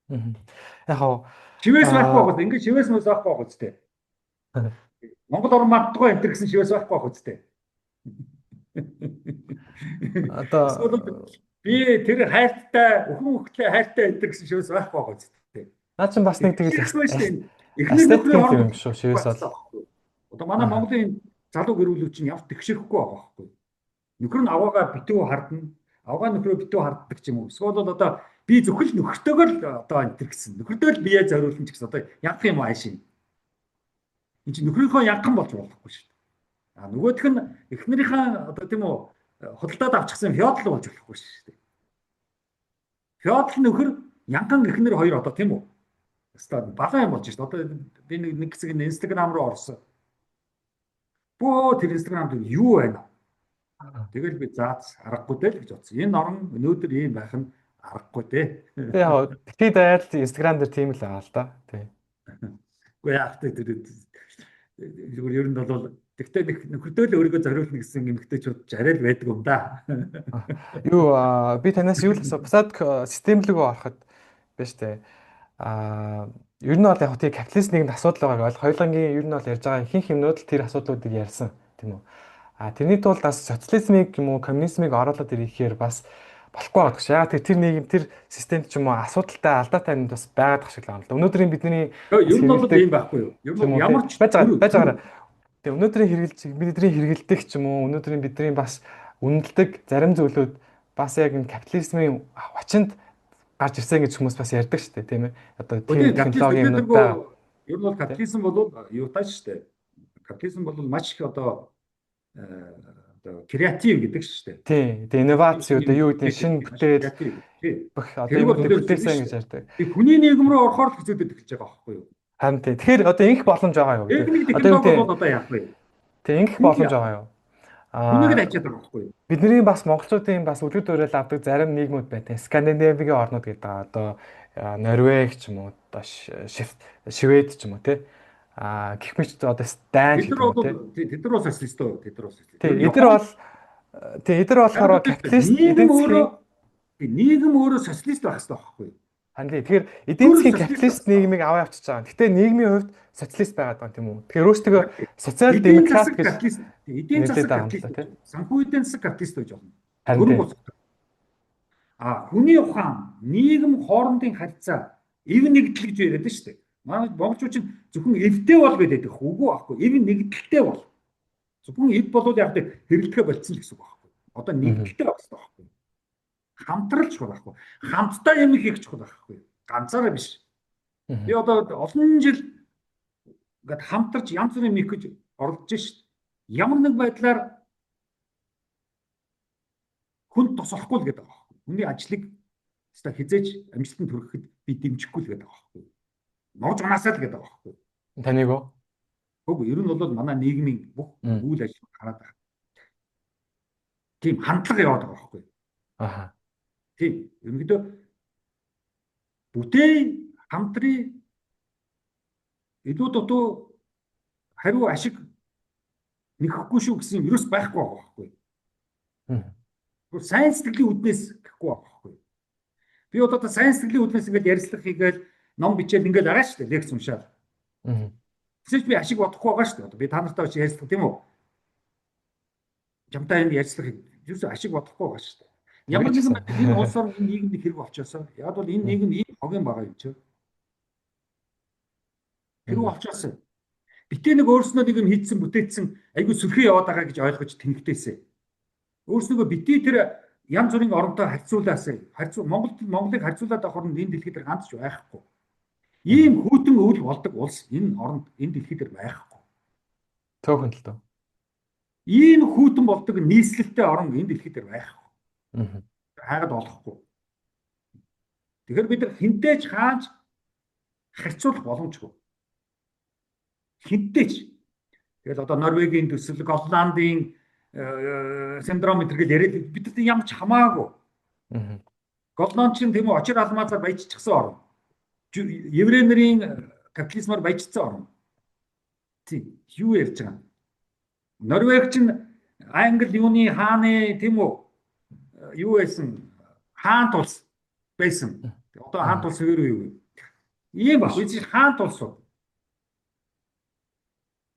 Яг хоо Шивээс байхгүй байх. Ингээд шивээс мөс байхгүй байх үстэй. Монгол орн мартдаггүй энэ гэсэн шивээс байхгүй байх үстэй. одоо би тэр хайртай өхөн хөхтэй хайртай энэ гэсэн шивээс байхгүй байх үстэй. наа чинь бас нэг тэгэл эхний нөхрийн юм хооронд шүү шивээс бол. Одоо манай Монголын залуу гэрүүлүүд чинь явж тэгшэрхгүй байгаа байхгүй. Нөхөр нь аваагаа битүү хардна. Аваа нөхрөө битүү харддаг ч юм уу. Эсвэл бол одоо би зөвхөн нөхөртөөгөө л одоо энэ гэсэн. Нөхөртөө л бие зориулна ч гэсэн одоо янх юм аашийн. Энд чинь нөхрийнхөө янхан болж болохгүй шүү дээ. А нөгөөх нь эхнэрийнхээ одоо тийм үү худалдаад авчихсан феодал болж болохгүй шүү дээ. Феодал нөхөр янхан эхнэр хоёр одоо тийм үү. Өстө балан юм болж шүү дээ. Одоо би нэг хэсэг нь Instagram руу орсон. Бөө тэр Instagram дээр юу байна? Тэгэл би заац аргагүй дээ л гэж бодсон. Энэ орн өнөөдөр ийм байх нь аргагүй дээ. Тэгээ яг дэлхийд даяар Instagram дээр тийм л байгаа л да. Тий. Үгүй яах вэ тэр зүгээр ер нь бол тэгтээ нөхөртөө л өөрийгөө зориулна гэсэн эмэгтэйчүүд арай л байдаг юм да. Юу би танаас юу л асуу. Бусад систем рүү ороход биш үү? Ер нь бол яг тийм капиталист нэгэн асуудал байгааг бол хоёулангийн ер нь бол ярьж байгаа ихэнх юмнууд л тэр асуудлуудыг ярьсан тийм үү. Тэрний тулд бас социализмыг юм уу коммунизмыг оруулаад ирэхээр бас болохгүй байдаг ш. Ягаад тэр нийгэм тэр системд ч юм уу асуудалтай алдаатай юмд бас байгаад тах шиг л байна л да. Өнөөдрийн бидний бас Ер нь бол хэрэгэлдэг ийм байхгүй юу? Ер ч нь юм бол уу тий. ямар ч Байж байгаа төр байж төр байгаа. Тэгээ өнөөдрийн бидний хэрэгэлдэг ч юм уу өнөөдрийн бидний бас үнэлдэг зарим зүйлүүд бас яг энэ капитализмын хүчинд гарч ирсэн гэж хүмүүс бас ярьдаг шүү дээ тийм ээ. Одоо өдөө тийм капитализм технологийн өдөөдөргөө юмнуудаа ер нь бол тийм. капитализм бол юутай шүү дээ. Капитализм бол маш их э, одоо креатив гэдэг шүү дээ. Тийм. Тэгээ инновац Шинэ одоо юм юу гэдэг нь бүтээдэг шинэ маш бүтээл креатив тий. бүх одоо Тэрийг бол юмнуудыг өндөр зүйл бүтээсэн шүү гэж дээ. ярьдаг. Би хүний нийгэм рүү орохоор л хэцүүдэд эхэлж байгаа байхгүй юу? Харин тийм. Тэгэхээр одоо ингэх боломж байгаа юу гэдэг. Техник Одоо юу технологи тийм. бол одоо яах вэ? Тийм ингэх Хүн боломж яах байгаа вэ? юу? Хүнийг л Аа хажаад байгаа байхгүй юу? бидний бас монголчуудын бас үлгэр дуурайл авдаг зарим нийгмүүд байдаг. Скандинавийн орнууд гэдэг. Одоо Норвег ч юм уу, одоо Швед ч юм уу тий. Гэх мэт одоо Дан ч Бид гэдэг нар юм уу тий. бол тэд нар бол социалист уу? Тэд нар бол социалист. Ер Тий, нь эдгээр Японд бол тий, эдгээр харин болохоор капиталист эдийн засгийн нийгэм өөрөө социалист байх хэрэгтэй байхгүй юу? харин тий. Тэгэхээр эдийн Төр засгийн социалист байх капиталист хэрэгтэй. нийгмийг аваа явчихж байгаа. Гэхдээ нийгмийн хувьд социалист байгаад байгаа юм тийм үү? Тэгэхээр өөрсдөө Яг тийм. социал Эдийн демократ засаг гэж капиталист, эдийн нэрлэдэг засаг байгаа юм л капиталист да гэж тий. байна. Санхүү эдийн засаг капиталист гэж байна. Харин Төрөг тий. бос. Хүний ухаан, нийгэм хоорондын харьцаа, эв нэгдлэгж яриад нь шүү дээ. Манай монголчууд чинь зөвхөн эвтэй бол гэдэг үгүй байхгүй. Эв нэгдэлтэй бол. Зөвхөн эв болвол яг хэрэглэхэ болцсон л гэсэн үг байхгүй. Одоо Мгм. нэгдэлтэй байх хэрэгтэй байхгүй. Хамтралж чухал байхгүй. Хамтдаа юм хийх чухал байхгүй. Ганцаараа биш. Би Мгм. одоо олон жил ингээд хамтарч янз бүрийн мих гэж оролдож шít. Ямар нэг байдлаар хүнд тус болохгүй л гэдэг байгаа байхгүй. Хүний ажлыг хэвээр хизээж амжилтанд хүрэхэд би дэмжихгүй л гэдэг байгаа байхгүй. Нууж унаасаа л гэдэг байгаа байхгүй. Таныг уу? Хөг ер нь бол манай нийгмийн бүх Мм. үйл ажиллагаа хараад байгаа. Тийм хандлага яваад байгаа байхгүй. Аха. Тийм. Ерөнхийдөө бүтээн хамтрын илүү дутуу хариу ашиг нэхэхгүй шүү гэсэн юм ерөөс байхгүй байгаа байхгүй. Мгм. Сайн сэтгэлийн үднээс гэхгүй байгаа байхгүй. Би одоо сайн сэтгэлийн үднээс ингээд ярилцлага хийгээл ном бичээл ингээд байгаа шүү дээ. Лекц уншаад. Мгм. Тэсэж би ашиг бодохгүй байгаа шүү дээ. Би та нартай очиж ярилцлага тийм үү? Жамтай энэ ярилцлага ерөөсөө ашиг бодохгүй байгаа шүү дээ. Ямар Тэгэж нэгэн гисэн. байдлаар энэ улсаар энэ нийгэмд хэрэг болчихосоо. Яг бол энэ нийгэм ийм хогийн байгаа юм чи. Хэрэг Мгм. болчихосоо. Битээ нэг өөрснөө нэг юм хийцэн бүтээцсэн айгүй сүрхий яваад байгаа гэж ойлгож тэнхтээсэ. Өөрснөө битээ тэр янз бүрийн оронтой харьцуулаасаа. Монголыг харьцуулаад авахар нь энэ дэлхийд ганц ч байхгүй. Мгм. Ийм хүйтэн өвөл болдог улс энэ оронд энэ дэлхийд байхгүй. Төөхөн л дөө. Ийм хүйтэн болдог нийслэлтэй орон энэ дэлхийд байхгүй. Мгм. Хайгаад олохгүй. Тэгэхээр бид нар хинтээж хааж харьцуулах боломжгүй. Хинтээж. Тэгэл одоо Норвегийн төсөл, Голландын синдром гэдэргээл яриад бид нар ямар ч хамаагүй. Мгм. Голланд чинь тийм үү очир алмаазаар баяжчихсан орн. Еврей нарын капитализмаар баяжчихсан орн. Тийм. Юу ярьж байгаа юм? Норвег чинь Англи юуны хааны тийм үү юу байсан? Хаан тулс байсан. Одоо хаан тулс өөр юу? Ийм баг. Эцэг хаан тулс уу?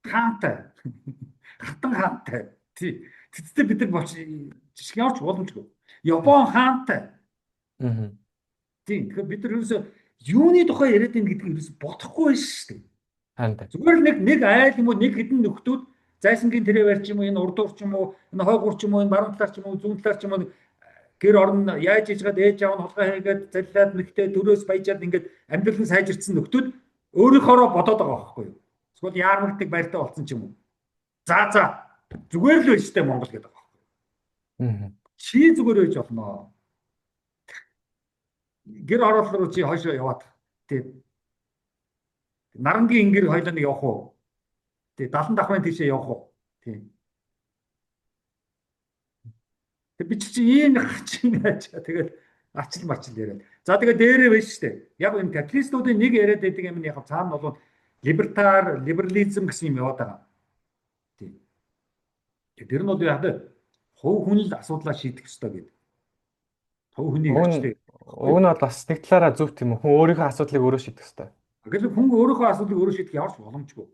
Хаантай. Хатан хаантай. Тий. Тэцтэй бид нар болч ямар ч боломжгүй. Япон хаантай. Мгм. Тийм. Тэгэхээр бид нар ерөөсөө юуны тухай яриад байна гэдгийг ерөөсөө бодохгүй байна шүү дээ. Харин тий. Зүгээр л нэг айл юм уу нэг хэдэн нөхдүүд зайсангийн тэрээр ч юм уу энэ урдуур ч юм уу энэ хойгуур ч юм уу энэ баруун талаар ч юм уу зүүн талаар ч юм уу гэр орон яаж ижгаад ээж аав нь хулгай хийгээд заллаад мэгтэй дөрөөс баяжаад ингээд амьдрал нь сайжирсан нөхдүүд өөрийнхоороо бодоод байгаа байхгүй юу. Эсвэл яармагтыг баяртай болсон ч юм уу. За зүгээр л байж тээ Монгол гэдэг байгаа байхгүй юу. Мгм. Чи зүгээр байж болно. Гэр оролт руу чи хойшоо яваад тий нарангийн ингэр хоёлоо нэг явах уу? Тий 70 давхрын тийшээ явах уу? Тий. Тэг би чи ийм хачин яачаа тэгээд ачил марчил яриад. За тэгээд дээрээ байж штэ. Яг энэ капиталистуудын нэг яриад байдаг юм яг цаана бол либерализм гэсэн юм яваад байгаа. Тий. Тэр нь бол яг хувь хүн л асуудлаа шийдэх ёстой гэдэг. Хувь хүний эрхчлээ. Уг нь бол бас нэг талаараа зөв тийм үү. Хүн өөрийнхөө асуудлыг өөрөө шийдэх ёстой. Гэхдээ хүн өөрийнхөө асуудлыг өөрөө шийдэх ямар ч боломжгүй.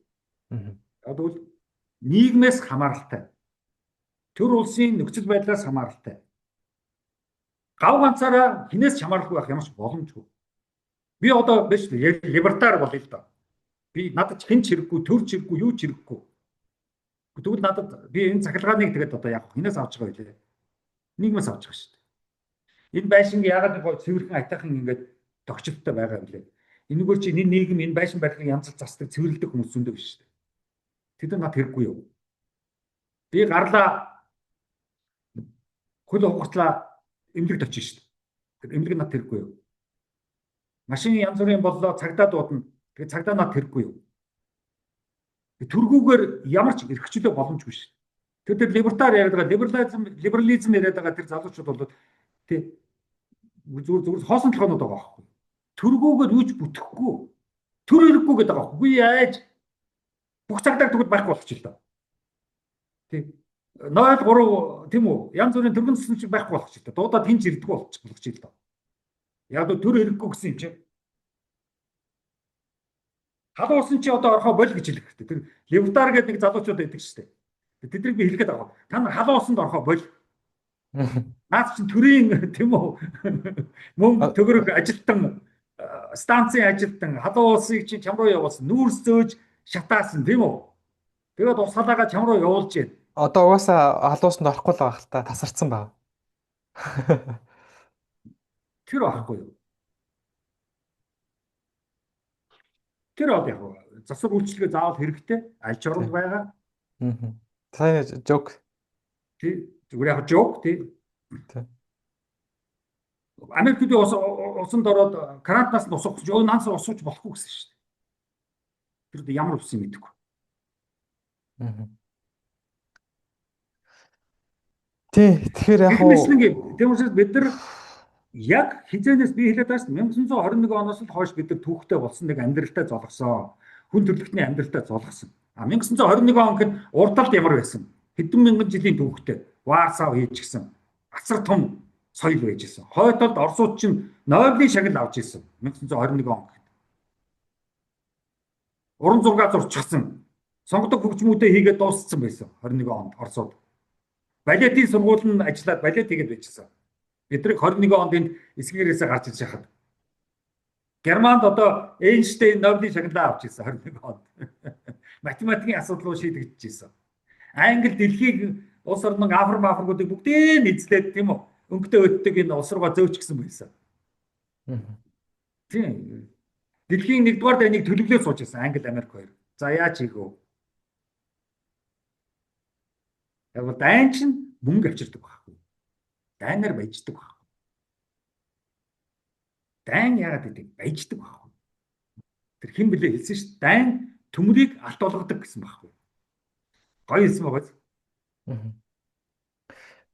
Мгм. Яг бол нийгмээс хамааралтай. Төр улсын нөхцөл байдлаас хамааралтай. Гав ганцаараа хинээс чамаарлахгүй байх ямар ч боломжгүй. Би одоо биш либертар болъё л доо. Би надад хэн ч хэрэггүй, төр ч хэрэггүй, юу ч хэрэггүй. Тэгвэл надад би энэ цахилгааныг тэгээд одоо яг хинээс авч байгаа байлээ. Нийгмээс авч байгаа шүү дээ. Энэ байшинг яагаад нэг цэвэрхэн айтайхан ингээд тогтчтой байгаа юм блэ? Энэгээр чи энэ нийгэм энэ байшин барихыг янзлж застдаг цэвэрлдэг хүмүүс зөндөө биш шүү дээ. Тэд нар над хэрэггүй юу? Би гарлаа хөл угаартлаа эмнэлэгт очив шүү дээ. Эмнэлэг над хэрэггүй юу? Машин янз бүрийн боллоо цагдаа дуудана. Тэгээ цагдаа над хэрэггүй юу? Төргүүгээр ямар ч эрхчлөө боломжгүй шүү дээ. Тэр либертар яриад байгаа, либерализм яриад байгаа тэр залуучууд бол тий зүгээр хоосон толгойнод байгаа байхгүй. Төргүүгээр юуч бүтэхгүй. Төр хэрэггүй гэдэг байгаа байхгүй. Яаж бүх цагдаа тэгвэл байхгүй болчих л доо. Тий 0-3 тийм үү? Янз бүрийн төргөн төсөлч байхгүй болчих л доо. Дуудаад хинж ирдэггүй болчих л доо. Яг л төр хэрэггүй гэсэн юм чинь. Халуусан чи одоо орхоо боль гэж хэлэх хэрэгтэй. Тэр либертар гэдэг нэг залуучууд байдаг шүү дээ. Тэднийг би хэлгээд байгаа. Та нар халуусанд орхоо боль. Наад чинь төрийн тийм үү? Мөнгө төгрөг ажилтан станцын ажилтан халуун улсыг чинь чам руу явуулсан. Нүүрс зөөж шатаасан тийм үү? Тэгээд ус халаагаа чам руу явуулж байна. Одоо угаасаа халуусанд орохгүй л байгаа л та тасарсан байна. Тэр байхгүй юу? Тэр одоо яг засвар үйлчлэгээ заавал хэрэгтэй. Аль ч оронд байгаа. Сайн жок. Тий зүгээр яг жок тий. Америкт усанд ороод карантинаас нь ус ууж, өө нанс усууж болохгүй гэсэн шүү дээ. Тэр ямар ус юм мэдэхгүй. Тий, тэгэхээр яг тийм учраас бид нар яг хизээнээс би хэлээд байгаа шүү дээ 1921 оноос л хойш бид нар түүхтэй болсон нэг амьдралтай золгосон. Хүн төрөлхтний амьдралтай золгосон. 1921 он гэхэд урдталд ямар байсан? Хэдэн мянган жилийн түүхтэй Варсав хийж гисэн. Асар том соёл байж гисэн. Хойдолд Оросууд чинь Нобелийн шагнал авч ирсэн 1921 он гэхэд. Уран зураг зурчихсан. Сонгодог хөгжмүүдээ хийгээд дууссан байсан 21 онд Оросууд. Балетийн сургууль нь ажиллаад балет хийгээд байжсан. Бидрийг 21 онд энд эсгээрээс гарч иж хахад. Германд одоо Эйнштейн Нобелийн шагналаа авч ирсэн 21 онд. Математикийн асуудлыг шийдэгдэж ирсэн. Англи дэлхийг улс орнын африкуудыг бүгдээ нэзлээд тийм үү? Өнгөтэй өддөг энэ улс руугаа зөөч гисэн байсан. Тийм. Дэлхийн 1-р дайныг төлөвлөө сууж ирсэн Англи Америк хоёр. За яаж хийх вэ? Яг дайн чинь мөнгө авчирдаг байхгүй. Дайнаар баяждаг байхгүй. Дайн яагаад гэдэг баяждаг байхгүй. Тэр хэн блэ хэлсэн шүү дээ. Дайн төмрийг алт болгодог гэсэн байхгүй. Гоё хэлсэн байгаа.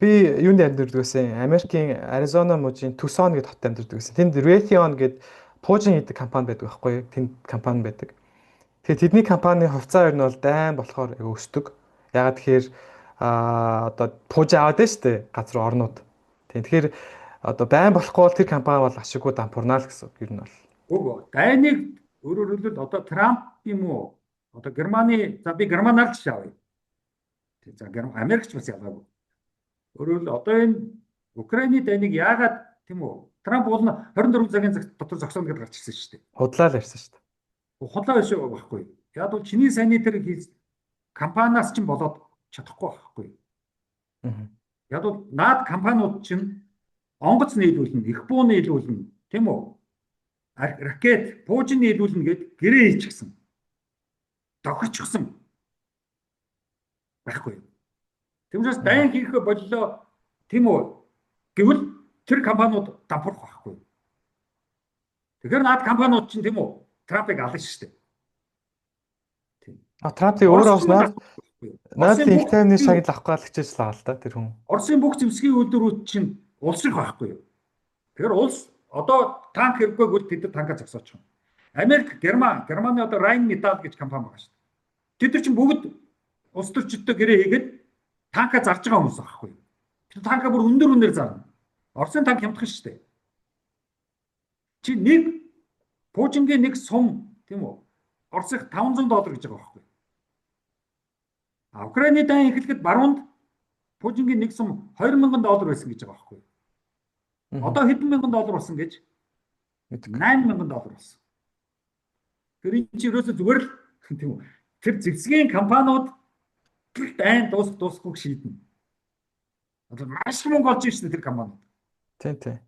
Би юунд амьдардаг гэсэн Америкийн Аризона мужийн Туcson гэдэг хотод амьдардаг гэсэн. Тэнд Raytheon гэдэг пуужин хийдэг компани байдаг байхгүй. Тэнд компани байдаг. Тэгэхээр тэдний компани хувьцаа ер нь бол дайн болохоор өсдөг. Ягаад тэгэхээр одоо пууж аваад байна шүү дээ газар орнууд. Тэгэхээр одоо байн болохгүй бол тэр компани бол ашиггүй дампуурнаа л гэсэн ер нь бол. Үгүй дайныг өөрөөр хэлбэл одоо Трамп юм уу? Одоо Германы за би Германаар ч авъя. За Америкч бас ялгаагүй. Өөрөөр хэлбэл одоо энэ Украины дайныг яагаад тийм үү? Трамп бол 24 цагийн дотор зогсооно гэдээ гарч ирсэн шүү дээ. Худлаа л ярьсан шүү дээ. Худлаа биш байхгүй. Яг бол чиний сайнны тэр компаниас ч болоод чадахгүй байхгүй. Яг бол наад компаниуд чинь онгоц нийлүүлнэ, их буу нийлүүлнэ, тийм үү? Ракет, пуужин нийлүүлнэ гэд гэрээ хийчихсэн. Тохирчихсан. Байхгүй. Тиймээс дайн хийх боллоо, тийм үү? Гэвэл тэр компаниуд дампуурах байхгүй. Тэгэхээр наад компаниуд чинь тийм үү? Трампыг ална шүү дээ. Тийм. Трампыг өөрөө осноо Наадлын их тайвны шагнал авах гал хичээж л байгаа л да тэр хүн. Оросын бүх зэвсгийн үйлдвэрүүд чинь улсрах байхгүй юу? Тэгэхээр улс одоо танк хэрэггүй бол тэд танка зогсооч юм. Америк, Германы одоо Rheinmetall гэж компани байгаа шүү дээ. Тэд нар чинь бүгд улс төрчидтэй гэрээ хийгээд танка зарж байгаа хүмүүс байхгүй юу? Тэр танка бүр өндөр зарна. Оросын танк хямдхан шүү дээ. Чи нэг Пуужингийн нэг сум тийм үү? Оросыг $500 гэж байгаа байхгүй юу? Украины дайн эхлэхэд баруунд Пуужингийн нэг сум $2000 байсан гэж байгаа байхгүй юу? Аа. Одоо хэдэн мянган доллар болсон гэж? Мэдгүй. 8 мянган доллар болсон. Тэр энэ чинь ерөөсөө зүгээр л тийм үү. Тэр зэвсгийн компаниуд дайн дуусахгүй шийднэ. Одоо маш их мөнгө олж ирсэн тэр компаниуд. Тийм тийм.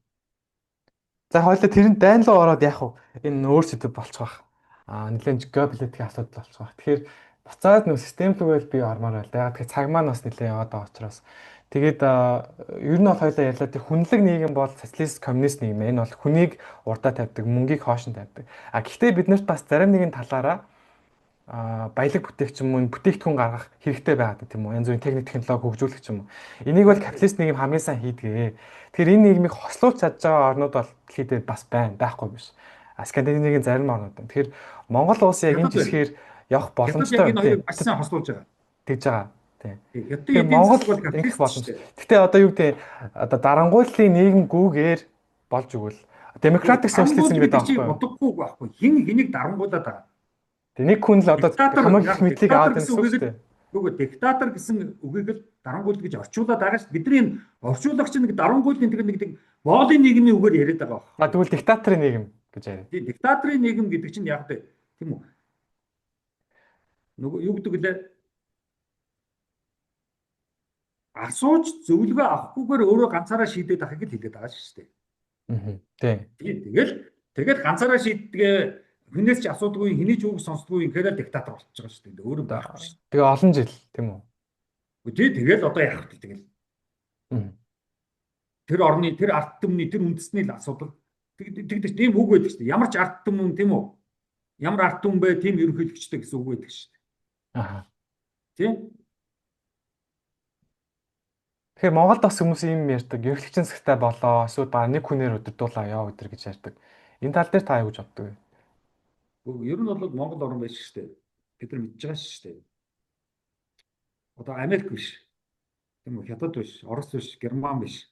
За хоёлаа тэрэнд дайнлуу ороод яах вэ? Энэ өөр сэдв болчих واخ. Нэлээд геополитикийн асуудал болчих واخ. Тэгэхээр буцаад нөө систем рүүгээ би ормоор байл. Яг тэгэхээр цаг маань бас нэлээд яваад байгаа учраас тэгээд ер нь бол хоёлаа ярьлаа тий хүнлэг нийгэм бол социалист коммунист нийгэм. Энэ бол хүнийг урдаа тавьдаг, мөнгийг хоош нь тавьдаг. Гэхдээ бид нарт бас зарим нэгэн талаараа баялаг бүтээгч юм уу бүтээгдэхүүн гаргах хэрэгтэй байгаад тийм үү янз бүрийн техник технологи хөгжүүлэх юм уу энийг бол капиталист нийгэм хамгийн сайн хийдгээ. Тэгэхээр энэ нийгмийг хослуулж чадж байгаа орнууд бол дэлхийд дээр бас байна байхгүй биш. Скандинавийн зарим орнууд байна. Тэгэхээр Монгол улс яг энэ Хятад байна. жишгээр явах Хятад яг боломжтой энэ тийм хоёрыг маш сайн хослуулж байгаа. тэгж байгаа. Тийм. Хятадын Тэгэхээр эдийн Монгол засаг бол ингэх капиталист шүү боломж. дээ. Гэхдээ одоо юу гэдэг одоо дарангуйллын нийгэм гүүгээр болж өгвөл демократик социализм Дарангуул гэдэг гэдэг чинь аахгүй юу? удахгүй байхгүй. Хин хэнийг дарангуулад байгаа. Тэгээ нэг хүн л одоо Диктатор хамаг их яг мэдлийг диктатор аваад байна гэсэн гэсэн үг үгийг шүү л дээ. үгүй диктатор гэсэн үгийг л дарангуул гэж орчуулад байгаа шүү. Бидний энэ орчуулагч нэг дарангуулын тэр нэг боолын нийгмийн үгээр яриад байгаа байхгүй. Тэгвэл диктаторын нийгэм гэж яриа. Тийм диктаторын нийгэм гэдэг чинь яг тийм үү? Нөгөө юу гэдэг лээ асууж зөвлөгөө авахгүйгээр өөрөө ганцаараа шийдээд ахыг л хэлээд байгаа шүү дээ. Аа. Тийм. Тэгэл ганцаараа шийдгээ хүнээс ч асуудаггүй, хэний ч үг сонсдоггүй инхээр л диктатор болчихж байгаа шүү дээ. Өөрөө байхгүй шүү. Тэгээ олон жил тийм үү? Тэгэл одоо яах вэ тэгэл. Аа. Тэр орны, тэр ард түмний, тэр үндэсний л асуудал. Тэгдэж тийм үг байдаг шүү дээ. Ямар ч ард түмэн тийм үү? Ямар ард түмэн бэ, тийм ерөнхийлөгчтэй гэсэн үг байдаг шүү дээ. Аа. Тийм. Тэгэхээр Монголд бас хүмүүс ийм ярьдаг. Ерөнхийлөгчийн цагтай болоо, эсвэл баг нэг хүнээр удирдуулаа яа өдр гэж ярьдаг. Энэ тал дээр та юу гэж боддог вэ? Ер нь бол Монгол орн байж шүү дээ. Бид нар мэдж байгаа шүү дээ. Одоо Америк биш. Тийм үү? Хятад биш, Орос биш, Герман биш,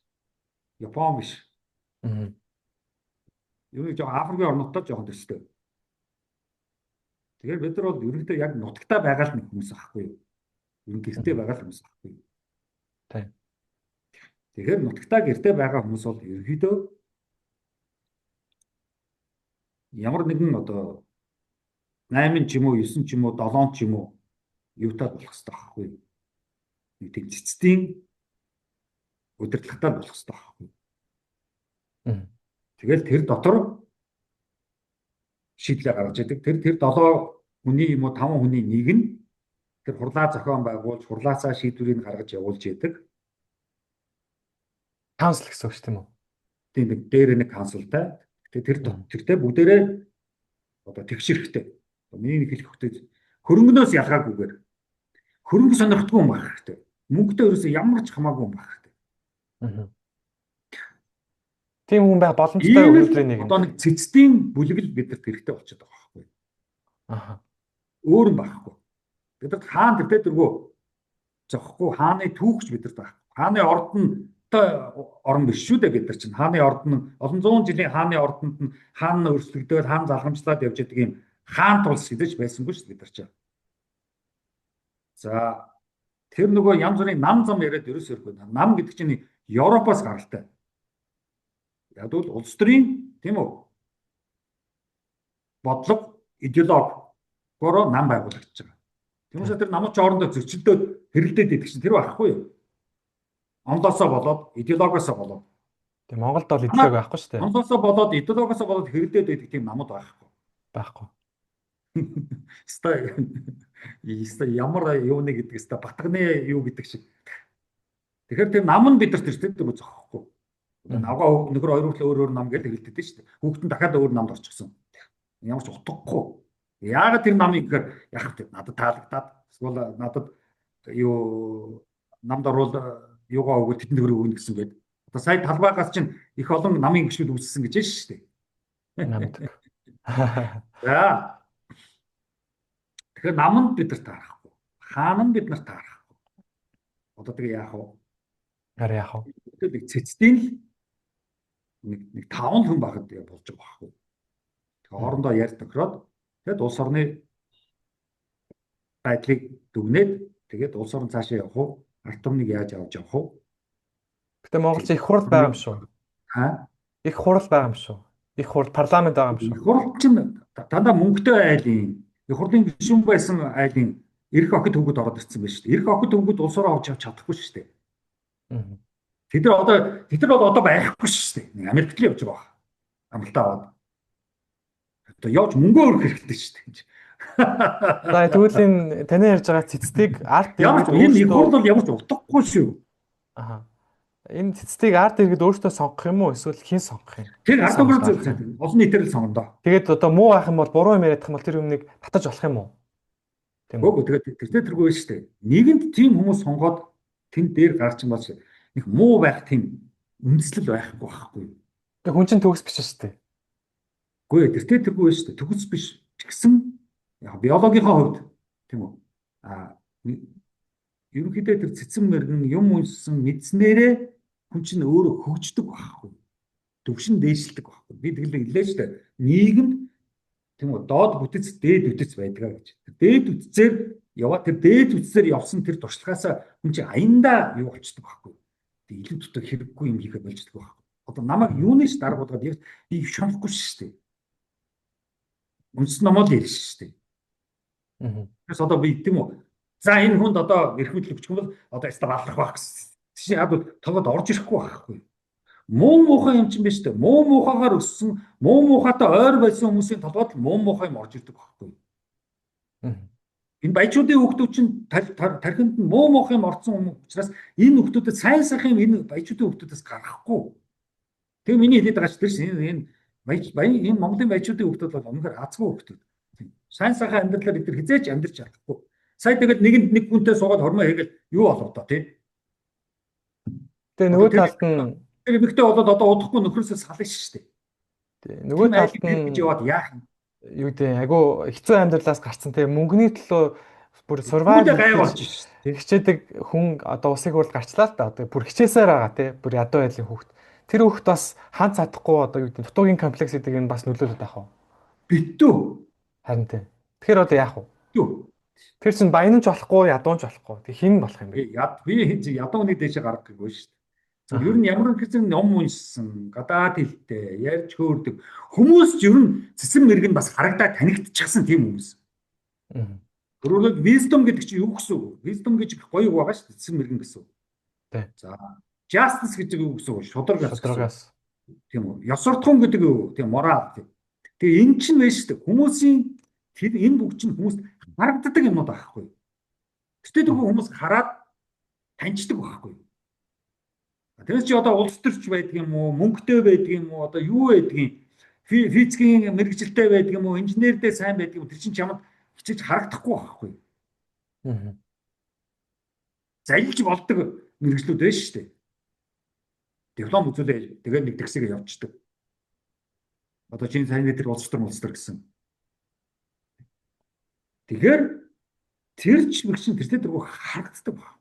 Япон биш. Аа. Юу нэг жоохон Африкийн орнуудтай жоохон төстэй. Тэгэхээр бид нар бол ерөнхийдөө яг нутагтаа байгаа л нэг хүмүүс аахгүй юу? Ер нь гэртээ байгаа л хүмүүс аахгүй юу? Тийм. Тэгэхээр нутагтаа гэртээ байгаа хүмүүс бол ерөнхийдөө ямар нэгэн одоо 8 ч юм уу 9 ч юм уу 7 ч юм уу юутай болох хэрэгтэй байхгүй юу? Нэг тийм цэцдийн удирдлагатай болох хэрэгтэй байхгүй юу? Аа. Тэгэл тэр дотор шийдлээ гаргаж яадаг. Тэр 7 хүний юм уу 5 хүний нэг нь тэр хурлаа зохион байгуулж хурлаасаа шийдвэрийг гаргаж явуулж яадаг. Каунсл гэсэн үг шүү тийм үү? Тийм нэг дээр нэг консултай. Тэр тэртээ бүгдээрээ одоо тэгшэрхтэй. Миний нэг хэлэх хөтөж хөрөнгнөөс ялгаагүйгээр хөрөнгө сонирхдгүй юм байх хэрэгтэй. Мөнгөтэй ерөөсөө ямар ч хамаагүй юм байх хэрэгтэй. Аа. Тийм хүн байх боломжтой өнөөдрийн нэг. Одоо нэг цэцдийн бүлэгэл бидэрт хэрэгтэй болчиход байгаа байхгүй юу? Аа. Өөр юм байхгүй. Бидэрт хаан тэртээ дөрвөө зохгүй хааны түүхч бидэрт байхгүй. Хааны ордонтой орн биш шүү дээ бид нар чинь. Хааны ордон олон зуун жилийн хааны ордонд нь хаан өрсөлдөөд хаан залхамжлаад явж байгаа юм хаан тулс гэж байсангүй шүү бид нар чинь. За тэр нөгөө янз бүрийн нам зам яриад ерөөсөө ирэхгүй. Нам гэдэг чинь Европоос гаралтай. Яг бол улс төрийн тийм үү? Бодлого, идеологиороо нам байгуулагдаж байгаа. Тиймээс тэр намууд ч хоорондоо зөрчилдөөд хэрэлдээд идэх чинь тэр байхгүй юу? Онлоосоо болоод, идеологоосоо болоод. Тийм Монголд бол идеологи байхгүй шүү дээ. Онлоосоо болоод, идеологоосоо болоод хэрэлдээд идэх тийм намууд байхгүй. Байхгүй. Яста ямар юу нэг гэдэг яста батганы юу гэдэг шиг. Тэгэхээр тэр нам нь бидэрт ирсэн юм зохихгүй. Навгаа нөхөр хоёр хүртэл өөр нам гэж хэлдэг шүү дээ. Хүүхдэн дахиад өөр намд орчихсон. Ямар ч утгагүй. Яагаад тэр намыг гэхээр яг хэвээр надад таалагдаад эсвэл надад юу намд орвол юугаа өгөө тэдэнд хөрөг өгнө гэсэн гээд. Одоо сая талбайгаас чинь их олон намын гişүүд үүссэн гэж байна шүү дээ. Намдаг. За. Тэгэхээр намд бид нар таарахгүй. Хаан нь бид нар таарахгүй. Одоо тэгээ яах вэ? Арай яах вэ? Тэгээд цэцдийн нэг 5 хүн багт болж байгаа байхгүй. Тэгээ хоорондоо ярьж тохироод тэгээд улс орны байдлыг дүгнээд тэгээд улс орн цаашаа явах уу? Ард түмнийг яаж авч явах уу? Гэтэ Монголч их хурд байгаа юм шүү. Аа. Их хурал байгаа юм шүү. Их хурал парламент байгаа юм шүү. Их хурл чинь дандаа мөнгөтэй айлын, их хурлын гишүүн байсан айлын эрх охид хөвгөд ороод ирсэн байна шүү дээ. Эрх охид хөвгөд улс ороо авч чадахгүй шүү дээ. Мгм. Тэд нар бол одоо байхгүй шүү дээ. Нэг Америкт л явж байгаа баг. Амралтаа аваад. Одоо явж мөнгөө өрөх хэрэгтэй шүү дээ. За тэгвэл энэ таны ярьж байгаа цэцтийг арт Ямар иргэд ч энэ их хурл өөрсдөө бол ямар ч утгагүй шүү. аа энэ цэцтийг арт иргэд өөрсдөө сонгох юм уу эсвэл хэн сонгох юм? Тэр Хэн ард сонгож түмэр авах юм? олон нийтээр л сонгондоо. Тэгээд одоо муу ах юм бол буруу юм яриадах юм бол тэр юмнийг татаж болох юм уу? Тийм үү? Гөөг тэгээд тэртээ тэргүй шүү дээ. Нийгэмд тийм хүмүүс сонгоод тэнд дээр гарч юм бол нэг муу байх тийм үндэслэл байхгүй байхгүй. Тэг хүн чинь төгс биш шүү дээ. Үгүй ээ тэртээ тэргүй шүү дээ. Төгс биш ч гэсэн яг биологийнхаа хувьд тийм үү. А ерөнхийдөө тэр цэцэн мэргэн юм уншсан мэдснээрээ хүн чинь өөрөө хөгждөг байхгүй. Төвшин дээшилдэг байхгүй. Би тэгэлээ хэлээ шүү дээ. Нийгэмд тийм үү доод бүтэц дээд бүтэц байдгаа гэж. Дээд бүтцээр яваа тэр дээд бүтцээр явсан тэр туршлагаасаа хүн чинь аяндаа юу болчдөг байхгүй. Тэг илүү дутуу хэрэггүй юм хийхэд болждөг байхгүй. Одоо намайг юунээс даргуулгаад яг би шонохгүй шүү дээ. Үнс номоо л ярьж шүү дээ. Аа. Тэрс одоо би тийм үү. За энэ хүнд одоо эрх мэдэл өгчих юм бол одоо ястаа баллах байх гэсэн. Тийш яг толгойд орж ирэхгүй байхгүй. Муу муухай юм чинь биш үү? Муу муухайгаар өссөн, муу муухайтай ойр байсан хүмүүсийн толгойд муу муухай юм орж ирдэг байхгүй. Энэ баячуудын хүүхдүүд чинь тархинд нь муу муухай юм орсон учраас энэ хүүхдүүдэд сайн сайхан юм энэ баячуудын хүүхдүүдээс гарахгүй. Тэгээ миний хэлээд байгаа ч тэр энэ энэ Монголын баячуудын хүүхдүүд бол үнэхээр азгүй хүүхдүүд. Сайн сайхан амьдралаар эдгээр хизээч амьдрч чадахгүй. Сая тэгээд нэг хүнтэй суугаад хормоо хийгээл юу болов одоо тий. Тэгээ нөгөө талд нь тэр эмэгтэй болоод одоо удахгүй нөхрөөсөө сална шүү дээ. тий нөгөө талд нь гэж яваад яах юм. юу гэдэг айгу хэцүү амьдралаас гарцсан тий мөнгөний төлөө бүр survival хичээдэг хүн одоо усыг хурд гарчлаа л да одоо бүр хичээсээр байгаа тий бүр ядуу байдлын хүүхд. Тэр хүүхд бас ханд чадахгүй одоо юу гэдэг дутуугийн комплекс гэдэг нь бас нөлөөлөд байх уу? Битүү. Харин тий. Тэгэхээр одоо яах вэ? Битүү. Тэр чинь баянч болохгүй, ядуунч болохгүй. Тэг хин болох юм бэ? Би ядууныг дээшээ гаргах гэгүй шүү дээ. Зөв ер нь ямар нэгэн ном уншсан, гадаад хэлтэй, ярьж хөөрдөг хүмүүс ч ер нь цэцэн мэрэг нь бас харагдаад танигдчихсан тийм хүмүүс. Өөрөөр wisdom гэдэг чинь юу гэсэн үг? Wisdom гэж гоё үг байгаа шүү дээ. Цэцэн мэрэгэн гэсэн үг. За, justice гэдэг үг гэсэн үг. Шударгаас. Тийм үү? Ёс суртахуун гэдэг үг. Тийм морал. Тэгээ эн чинь вэ шүү дээ. Хүмүүсийн энэ бүх чинь хүмүүст харагддаг юмнууд байхгүй. Гэтэл тэр хүмүүс хараад таньждаг байхгүй. Тэрс чи одоо улс төрч байдаг юм уу, мөнгөтэй байдаг юм уу, одоо юу байдаг юм? Физикийн мэрэгжилтэй байдаг юм уу, инженердээ сайн байдаг юм. Тэр чинь чамд хичээж харагдахгүй байхгүй. Залж болдог мэрэгжлүүд байна шүү дээ. Диплом үзүүлээ тэгээд нэг тэгсэгээ явчихдаг. Одоо чинь сайн дээр улс төр гэсэн. Тэгэхээр тэр ч мэрэгчин тэртээ дөрөв харагддаг байна.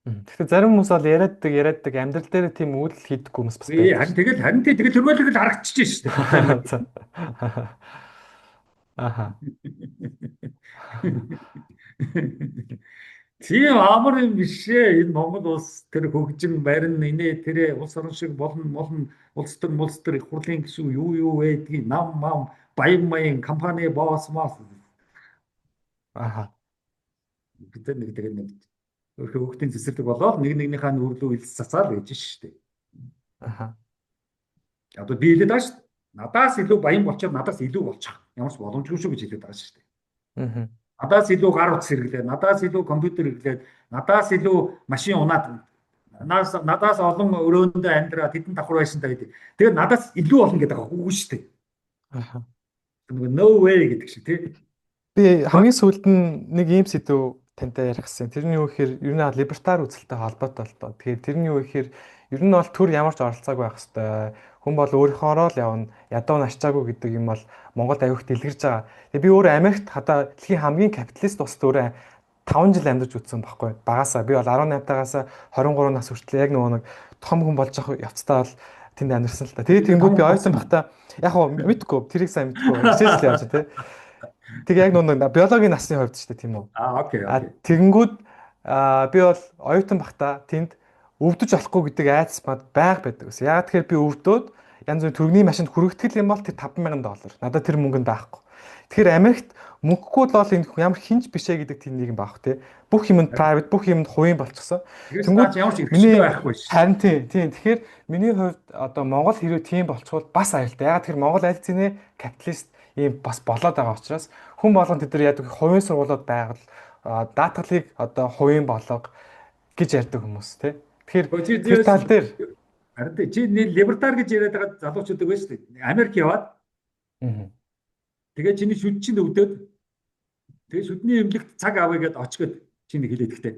Тэгэхээр зарим хүмүүс бол яриаддаг амьдрал дээр тийм үйл хийдэггүй хүмүүс бас байна. Харин тэгэл төрөлөг л харагдчихжээ шүү дээ. Аха. Тийм амар юм бишээ. Энэ Монгол улс тэр хөгжин барин инээ тэр улс орон шиг болон улс төр их хурлын гишүүн юу байдгийг нам баян компани босс мас. Аха. Бид нэг тэгээд нэг өөрхөн хүүхдийн цэцэрлэг болоод нэгнийхээ нүрлүү илс цацаал гэж шүү дээ. Аха. Одоо би хэлээд байгаа шүү дээ. Надаас илүү баян болчоод надаас илүү болчих. Ямар ч боломжгүй шүү гэж хэлээд байгаа шүү дээ. Аа. Надаас илүү гар утас хэрэглээд, надаас илүү компьютер хэрэглээд, надаас илүү машин унаад, надаас олон өрөөндөө амьдраад хэдэн давхар байсан та гэдэг. Тэгээд надаас илүү болно гэдэг байгаа үгүй шүү дээ. Аха. No way гэдэг шиг тий. Би хамгийн сүүлд нь нэг ийм сэдв тантай ярих гэсэн. Тэрний юу гэхээр ер нь либертар үзэлтэй холбоотой л доо. Тэгэхээр тэрний юу гэхээр ер нь бол төр ямар ч оролцоог байх хэвээр. Хүн бол өөрийнхоороо л явна. Ядуу нарчаагүй гэдэг юм бол Монголд аюух дэлгэрж байгаа. Тэгээ би өөрөө Америкт хадаа дэлхийн хамгийн капиталист улсад өөрөө 5 жил амьдарч үзсэн байхгүй. Багасаа би бол 18 тагаас 23 нас хүртэл яг нөгөө нэг том хүн болж явах явцдаа бол тэнд амьдсан л та. Тэгээ тэнгүүд би ойсон бахта яг хоо мэдгүй тэрийг сайн мэдгүй. Хичээл явж тий. Тэг яг нөгөө биологийн насны хувьд ч тийм үү. Окей. Тэгэнгүүт би бол оюутан бахта тэнд өвдөж болохгүй гэдэг айдас мад байдаг гэсэн. Яагаад тэгэхээр би өвдөөд янз бүрийн төргийн машинд хүрэгтгэл юм бол тэр $5,000. Надад тэр мөнгө нь байхгүй. Тэгэхээр Америкт мөнгөгүй л бол энэ ямар хинж бишээ гэдэг тийм нийгэм baах те. Бүх юмд private, бүх юмд хувийн болчихсон. Тэгээс Тэнгүүд наач ямар ч эрхчлөө миний байхгүй шүү. харин тийм. Тэгэхээр миний хувьд одоо Монгол хэрэг тийм болчихвол бас аюултай. Яагаад тэгэхээр Монгол аль зэний капиталист ийм бас болоод байгаа учраас хүн болгон тэд нар яадаг хувийн сургуулиуд байгал даатгалыг одоо хувийн болго гэж ярьдаг хүмүүс тий. Тэгэхээр тэр тал дээр Харин чи либертар гэж яриад байгаа залуучууд байгаа шүү дээ. Америк яваад тэгээ чиний шүд чинь өвдөд тэгээ шүдний эмнэлэгт цаг авъя гэд очгод чиний хэлээд ихтэй.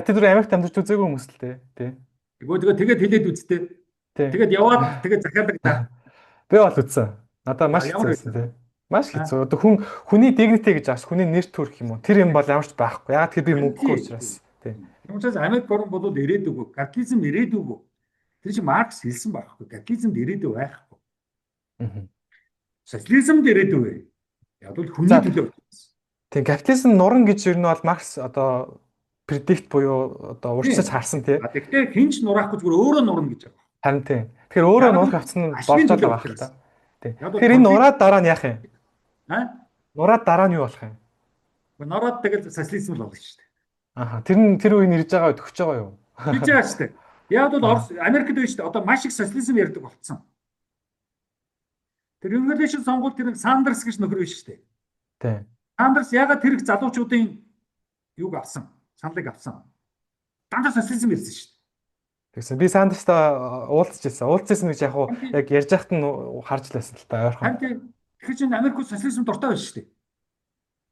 тэд нар Америкт амьдарч үзээгүй хүмүүс л тий. Тэгээд хэлээд үзтээ. Тэгээд яваад тэгээд захиалдаг та. Би бол үзсэн. Надаа маш хэцүү байсан тий. Маш хэцүү. Одоо хүний dignity гэж аас хүний нэр төрх юм уу? Тэр юм бол ямарч байхгүй. Яагаад тэгэхээр би мөнгөгүй учраас тий. Учраас Америк орн бол ирээдүгөө, капитализм ирээдүгөө. Тэр чинь Маркс хэлсэн байхгүй. Капитализмд ирээдүй байхгүй. Социализмд ирээдүй вэ? Яг бол хүний төлөө. Тийм капитализм нуран гэж юу нь бол Маркс одоо predict буюу одоо урьдчилж харсан тий. Гэхдээ хинч нураахгүй зүгээр өөрөө нурна гэж байгаа. Харин тийм. Тэгэхээр өөрөө нурах авцсан нь болж байгаа байх л та. Тийм. Тэгэхээр энэ нураад дараа нь яах юм? Нураад дараа нь юу болох юм? Нураад тэгэл социализм л болно шүү дээ. Аха. Тэр үеийн ирж байгаа үед өгч байгаа юу? Гэж байгаа шүү дээ. Яг бол Америкт байж шүү дээ. Одоо маш их социализм ярьдаг болцсон. Тэр Revolution сонгуульд тэр Сандерс гэж нөхөр биш шүү дээ. Тийм. Сандерс ягаад тэр их залуучуудын юг авсан? Саналыг авсан. Дандаа социализм ярьсан шүү дээ. Тэгсэн. Би Сандерстай уулзчихсан. Уулзчихсан гэж яг ярьж байхад нь харж лээсэн л та ойрхон. Харин тэгэхээр чинь Америк социализм дуртай байна шүү дээ.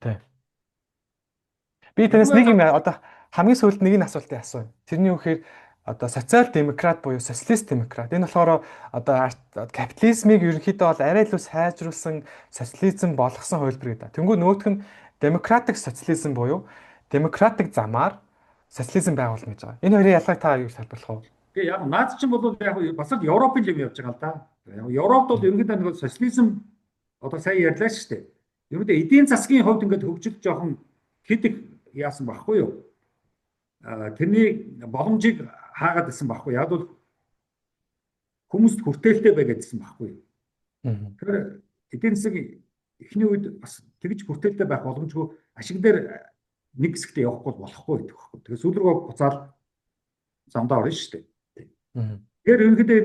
Тийм. Би тэрнээс нэг юм одоо хамгийн сүүлд нэг нь асуултыг асууя. Тэрний юу гэхээр одоо социал демократ буюу социалист демократ. Энэ болохоор одоо капитализмыг ерөнхийдөө бол арай илүү сайжруулсан социализм болгосон хувилбар гэдэг. Тэнгүү нөгөөх нь демократик социализм буюу демократик замаар социализм байгуулна гэж байгаа. Энэ хоёрын ялгааг та юу гэж тайлбарлах вэ? Тэгээ яг наад чинь бол яг бас л Европын юм явж байгаа л да. Яг Европд бол ерөнхийдөө нэг социализм одоо сайн ярьлаа шүү дээ. Ерөнхийдөө эдийн засгийн хувьд ингээд хөгжил жоохон хэд их яасан багхгүй юу? Тэрний боломжийг хаагаад исэн багхгүй. Яг бол хүмүүст хүртээлтэй бай гэдсэн багхгүй юу? Тэгэхээр эдийн засгийн эхний үед бас тэгж хүртээлтэй байх боломжгүй ашиг дээр нэг хэсэгт явахгүй болохгүй гэдэг багхгүй. Тэгээ сүүл рүү буцаад замдаа орно шүү дээ. Тэгэхээр ерөнхийдөө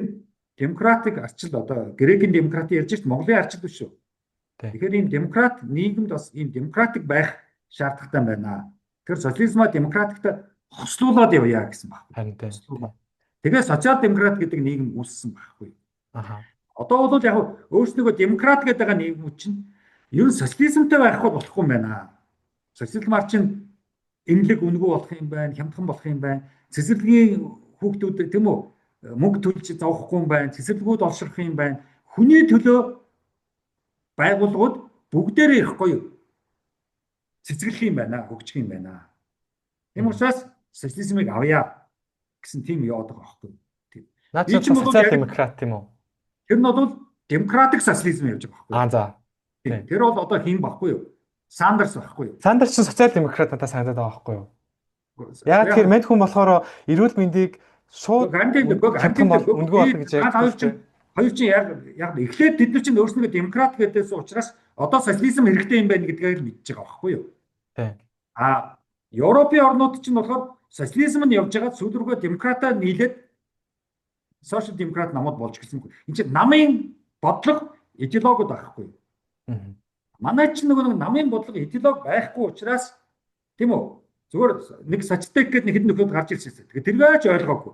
демократик арчил одоо грекийн демократи ярьж шүү дээ. Монголын арчил биш шүү. Тэгэхээр ийм демократ нийгэмд бас ийм демократик байх шаардлагатай байна. Тэгэхээр социализмаа демократикт хослуулад явъя гэсэн баг. Харин тийм. Тэгээ социал демократ гэдэг нийгэм үүссэн байхгүй. Аха. Одоо бол яг өөрсдөө демократ гэдэг байгаа нийгмүүд чинь ер нь социализмтай байхгүй болохгүй юм байна. Социализмаар чинь эмнэлэг үнэгүй болох юм байна, хямдхан болох юм байна. Цэцэрлэгийн хүүхдүүд тийм үү мөнгө төлж зовхгүй юм байна, цэцэрлэгүүд олшрох юм байна. Хүний төлөө байгууллагууд бүгдээрээ их гоё цэцэрлэх юм байна, хөгжих юм байна. Тийм учраас социализмыг авъя гэсэн тийм яваад байгаа байхгүй. Тийм. Наад чинь социал демократ тийм үү? Тэр нь бол демократик социализм явж байгаа байхгүй. За. Тийм. Тэр бол одоо хин байхгүй юу? Сандерс байхгүй юу? Сандерс чинь социал демократ надад санагдаад байгаа байхгүй юу? Яг тэр мэд хүн болохоор эрүүл мэндийг шууд хямдхан үндгүй болно гэж ярьдаг. Хоёр чинь яг эхлээд тэд нар чинь өөрсдөө демократ гэдээс учраас одоо социализм хэрэгтэй юм байна гэдгээр мэдчихэж байгаа байхгүй юу? Тийм. Европын орнууд чинь болохоор социализм нь явж байгаа сүүл рүүгээ демократаа нийлээд сошиал демократ намууд болж гисэн. Энд чинь намын бодлого идеологид байхгүй юу? Манай чинь нэг намын бодлого идеолог байхгүй учраас тийм үү? Зүгээр нэг сочтек гэдэг нэг хэд нөхөд гарч ирсэн. Тэгэхээр тэргээж ойлгоогүй.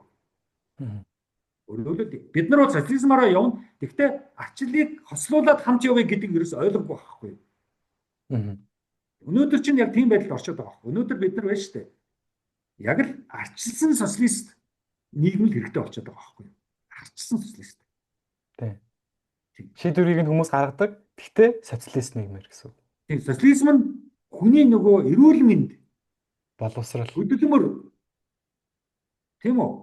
Өөрөлд бид нар бол социализмаараа явна. Гэхдээ арчлыг хослуулад хамт явъя гэдэг нь ерөөс ойлгохгүй байхгүй юу? Өнөөдөр чинь яг тийм байдалд оршоод байгаа байхгүй. Өнөөдөр бид нар байна шүү дээ. Яг л арчилсан социалист нийгэм л хэрэгтэй болчиход байгаа байхгүй юу? Арчилсан социалист. Тийм. Шийдвэрийг нь хүмүүс гаргадаг. Гэхдээ социалист нийгмээр гэсэн. Тийм, социализм нь хүний нөгөө эрүүл мэнд боловсрал хөдөлмөр тийм үү?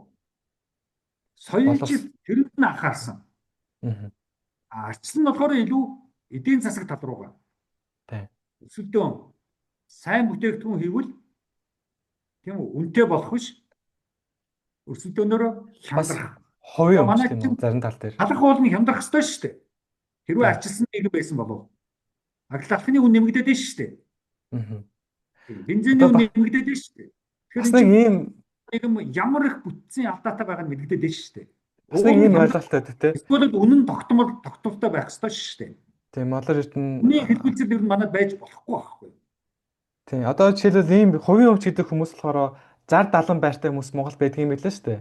Соёлжил тэрэнд нь анхаарсан. Арчил нь болохоор илүү эдийн засаг тал руугаа. Тийм. Өсөлтөө сайн бүтээгдэхүүн хийвэл тийм үү үнэтэй болох биш. Өрсөлдөөнөөрөө Бас хямдрах. За хувийн өмч манай тийм чинь үү зарим тал дээр. халах уулын хямдрах ёстой шүү дээ. Хэрвээ Тийм. арчилсан нийгэм байсан болов алхны үн нэмэгдээд нь шүү дээ. Аа. Бензиний Одоо үн нэмэгдээд нь шүү дээ. Тэгэхээр бас эн нэг чинь ийм нийгэм ямар их бүтцийн алдаатай байгаа нь мэдэгдээд нь шүү дээ. бас нэг Уул нь ийм хямдрах ойлголттой дээ тэ. эсвэл үнэн тогтмолтой байх ёстой шүү дээ. Тийм Монгол Эрдэнэ Үний хэлбэлцэл ер нь манад байж болохгүй байхгүй. тийм одоо жишээлбэл ийм хувийн өмч гэдэг хүмүүс болохоор 60 70 байртай хүмүүс Монгол байдаг юм билээ шүү дээ.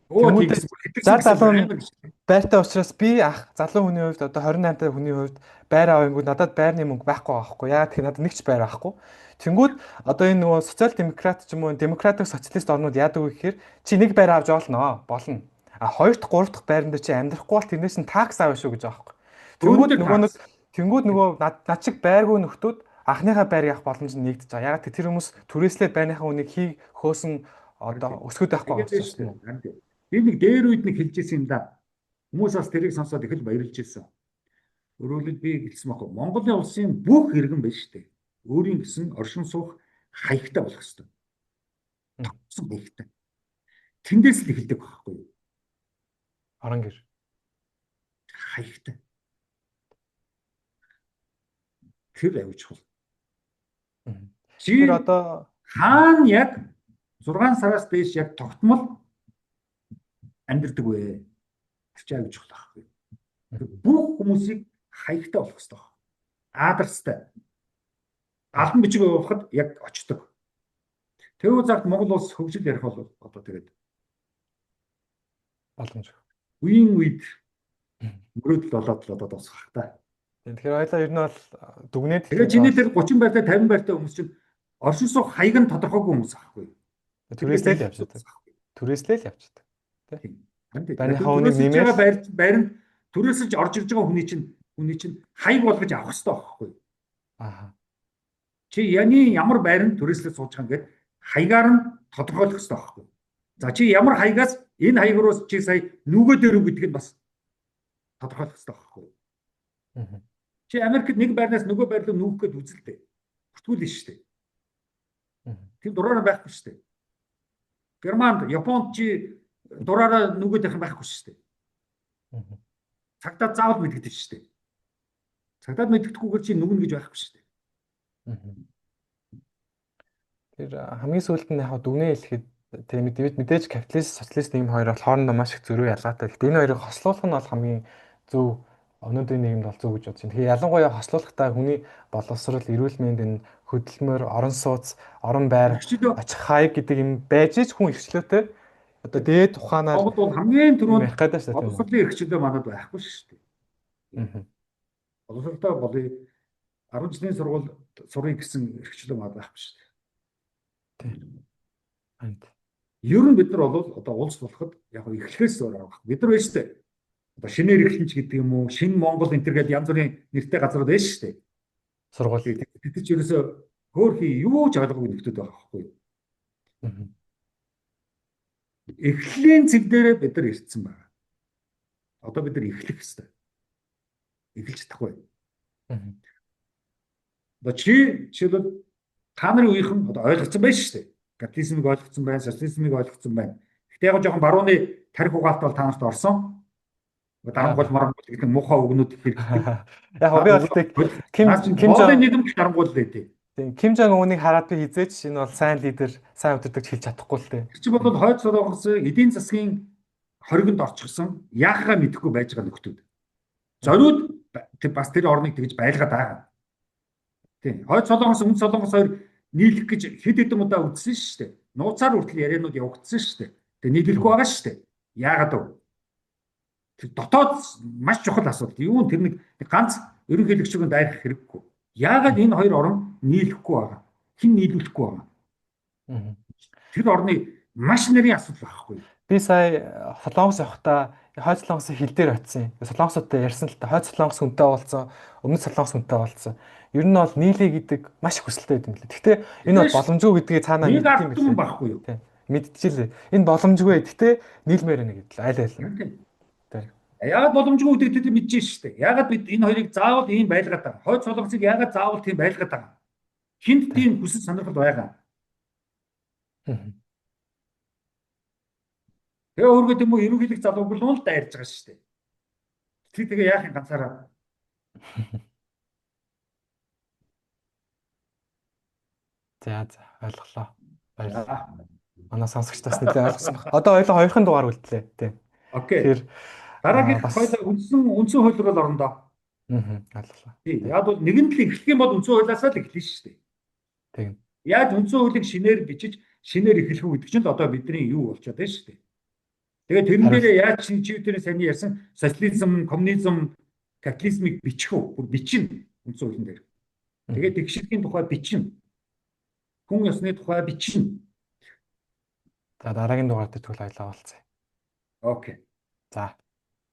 Оо тийм Тэмүүтэ гэсэн бүр хэтэрсэн 60 гэсэн бүр 70 амар шүү дээ. байртай учраас би ах залуу хүний хувьд одоо 28 та хүний хувьд байр авангууд надад байрны мөнгө байхгүй байгаа байхгүй. Яагаад гэвэл надад нэг ч байр байхгүй. Тэнгүүд одоо энэ нөгөө социал демократ ч юм уу демократик социалист орнууд яадаг вэ гэхээр чи нэг байр авч болно. А хоёр дахь гурав дахь байранд чи амьдрахгүй бол тэрнээс нь такс авна шүү гэж байгаа байхгүй. Өөрөндөө таарсан. Тэнгүүд нөгөө над чиг байргүй нөхдүүд анхныхаа байрыг авах боломж нь нэгдэж байгаа. Ягаад тэр хүмүүс түрээслээд байрныхаа үнийг хөөсөн одоо өсгөд байхгүй Тэгээд байгаа шүү юм уу? дээ. Би нэг дээр үед нэг хэлж ирсэн юм да. Хүмүүс бас тэрийг сонсоод их л баярлж ирсэн. Өөрөөр би хэлсэн байхгүй. Монголын улсын бүх иргэн байна шүү дээ. Өөрийн гэсэн оршин суух хаягтай болох хэрэгтэй. Тогтсон хаягтай. Тэндээс л эхэлдэг байхгүй юу? Орон гэр. Хаягтай. Тэр авиж чухал. Тэр одоо хаана яг 6 сараас дээш яг тогтмол амьдэрдэг вэ? Тэр чинь авиж чухал байхгүй юу? Бүх хүмүүсийг хаягтай болох хэрэгтэй. Аадарстай. Албан бичиг явуулахад яг очдог. Тэвүү цагт Монгол улс хөгжил ярих бол одоо тэгээд боломж. үеийн үед мөрөөдөл болоод л одоо дуусгах та. Тэгэхээр ойлаа ер нь бол дүгнээд тэгээд чиний тэр 30 байртай 50 байртай хүмүүс чинь оршин суух хаяг нь тодорхойгүй хүмүүс аахгүй. Түрээслэл явчихдаг. Түрээслэл явчихдаг. Тийм. Барийнхаа үнийг нэмээд байранд түрээсэлж орж ирж байгаа хүний чинь хаяг болгож авах хэрэгтэй байхгүй. Аа. Чи ямар байранд түрээслэж сууж байгаа гэдэг хаягаар нь тодорхойлох хэрэгтэй байхгүй. За чи ямар хаягаас энэ хаяг руу чи сая нүгөө дөрөв гэдгийг бас тодорхойлох хэрэгтэй байхгүй. Чи Америкт нэг байрнаас нөгөө байр руу нүүх гээд үзэлтэй. Бүртгүүлнэ шүү дээ. Тэр дураараа байхгүй шүү дээ. Германд, Японд чи дураараа нүгөөдөх юм байхгүй шүү дээ. Цагдаа заавал мэддэг шүү дээ. Цагдаад мэддэггүйгээр чи нүгнэ гэж байхгүй шүү дээ. Тэр хамгийн сүүлд нь яг дүгнээ хэлэхэд тийм мэдээж капиталист, социалист нийгэм хоёр бол хоорондоо маш их зөрүү ялгаатай. Гэхдээ энэ хоёрыг хослуулах нь бол хамгийн зөв өнөөдрийн нийгэмд бол зөв гэж бодож байна. Тэгэхээр ялангуяа хослуулахдаа хүний боловсрол, эрүүл мэнд, энэ хөдөлмөр, орон сууц, орон байр, очих хаяг гэдэг юм байж ч хүн эрхчлөөтэй. Одоо дээд ухаанаар Монгол бол хамгийн түрүүнд ярих гэдэг шүү дээ. боловсролын эрхчлөө манад байхгүй шүү дээ. Боловсролтой болъё 10 жилийн сургууль сурыг гэсэн эрхчлөө манад байхгүй шүү дээ. Тийм. Ер нь бид нар бол одоо улс болоход яг эхлэхээс өөр авах. Бид нар байж тээ. Одоо шинээр эрхлэнч гэдэг юм уу, шинэ Монгол энэ төр гэдэг янз бүрийн нэртэй газрууд байна шүү дээ. Сургууль. Тэд ч ерөөсөө хөөхий юу ч ойлгоогүй нөхдөд байгаа байхгүй юу? Эхлэлийн цэг дээрээ бид нар ирсэн байна. Одоо бид нар эхлэх хэрэгтэй. Эхэлж чадахгүй. Одоо жишээлбэл та нарын үеийнхэн одоо ойлгоцсон байж шүү дээ. Капитализмыг ойлгоцсон байна, социализмыг ойлгоцсон байна. Гэхдээ яг жоохон барууны тарих угаалт бол та нарт орсон. Дарангуул марангуул гэдэг муухай үгнүүд хэрэгтэй. Яг би бол Ким Жон нийгэм дарангуул лээ. Тийм Ким Жон Унийг хараад би хизээч энэ бол сайн лидер, сайн өдөртөгч хэлж чадахгүй л дээ. Тэр чинь бол хойд Солонгос эдийн засгийн хоригонд орчихсон яахаа мэдэхгүй байж байгаа нөхдүүд. Зориуд бас тэр орныг тэгж байлгаад байгаа. Тийм. Хойд Солонгос, Өмнөд Солонгос хоёр нийлэх гэж хэд хэдэн удаа үзсэн шүү дээ. Нууцаар хүртэл яриануд явагдсан шүү дээ. Тэгээ нийлэхгүй байгаа шүү дээ. Яагаад вэ? Тэр дотоод маш чухал асуудал. Юу тэр нэг ганц ерөнхийлөгчөнд дайрах хэрэггүй. Яагаад энэ хоёр орн нийлэхгүй байгаа? Хэн нийлүүлэхгүй байгаа? Тэр орны маш нарийн асуудал байхгүй. Би сая Солонгос явахдаа Хойд Солонгосын хил дээр очив. Солонгосуудтай ярьсан л та Хойд Солонгос хүнтэй уулзсан, Өмнөд Солонгос хүнтэй уулзсан. Ер нь бол нийлээ гэдэг маш их хүсэлтэй байт юм лээ. Гэхдээ энэ бол боломжгүй гэдгийг цаанаа мэддэг юм байхгүй юу? Тийм. Мэдчихлээ. Энэ боломжгүй. Гэхдээ нийлмээр байна гэдэг л айл айл. Яагаад боломжгүй гэдэг тэд мэдэж шүү дээ. Яагаад бид энэ хоёрыг заавал ийм байлгаад байгаа? Хойд Солонгосыг яагаад заавал тийм байлгаад байгаа? Хинт тийм хүсэл сонирхол байгаа? Тэгээ өөргөө юм уу ерөнхийлөх залууг л уул дайрж байгаа шүү дээ. Тэгээ яах юм ганцаараа. За за ойлголоо. Баярлалаа. За. Манай сонсогчдоос нэлээд ойлгосон баг. Одоо хоёулаа хоёрхан дугаар үлдлээ тийм. Тэгэхээр Окей. Дараагийнх бас хоёлаа үндсэн хууль руу л орно доо. ойлголоо. Тий. Тийм. Яг бол нэгэн л эхлэх юм бол үндсэн хуулиасаа л эхэлнэ шүү дээ. Тийм. Яаж үндсэн хуулийг шинээр бичиж шинээр эхлэх үү гэдэг чинь л одоо бидний юу болчиход байна шүү дээ. Тэгээд тэрэн Хариулт. дээрээ яаж чи тэр сайн ярьсан социализм, коммунизм, капитализмыг бичих үү? Бүр бичнэ үндсэн хуулийн дээр. Тэгээд тэгшилтийн тухай бичнэ. Хүн ёсны тухай бичнэ. За дараагийн дугаар дээр тэгвэл ойлаа болцъё. Окей. За.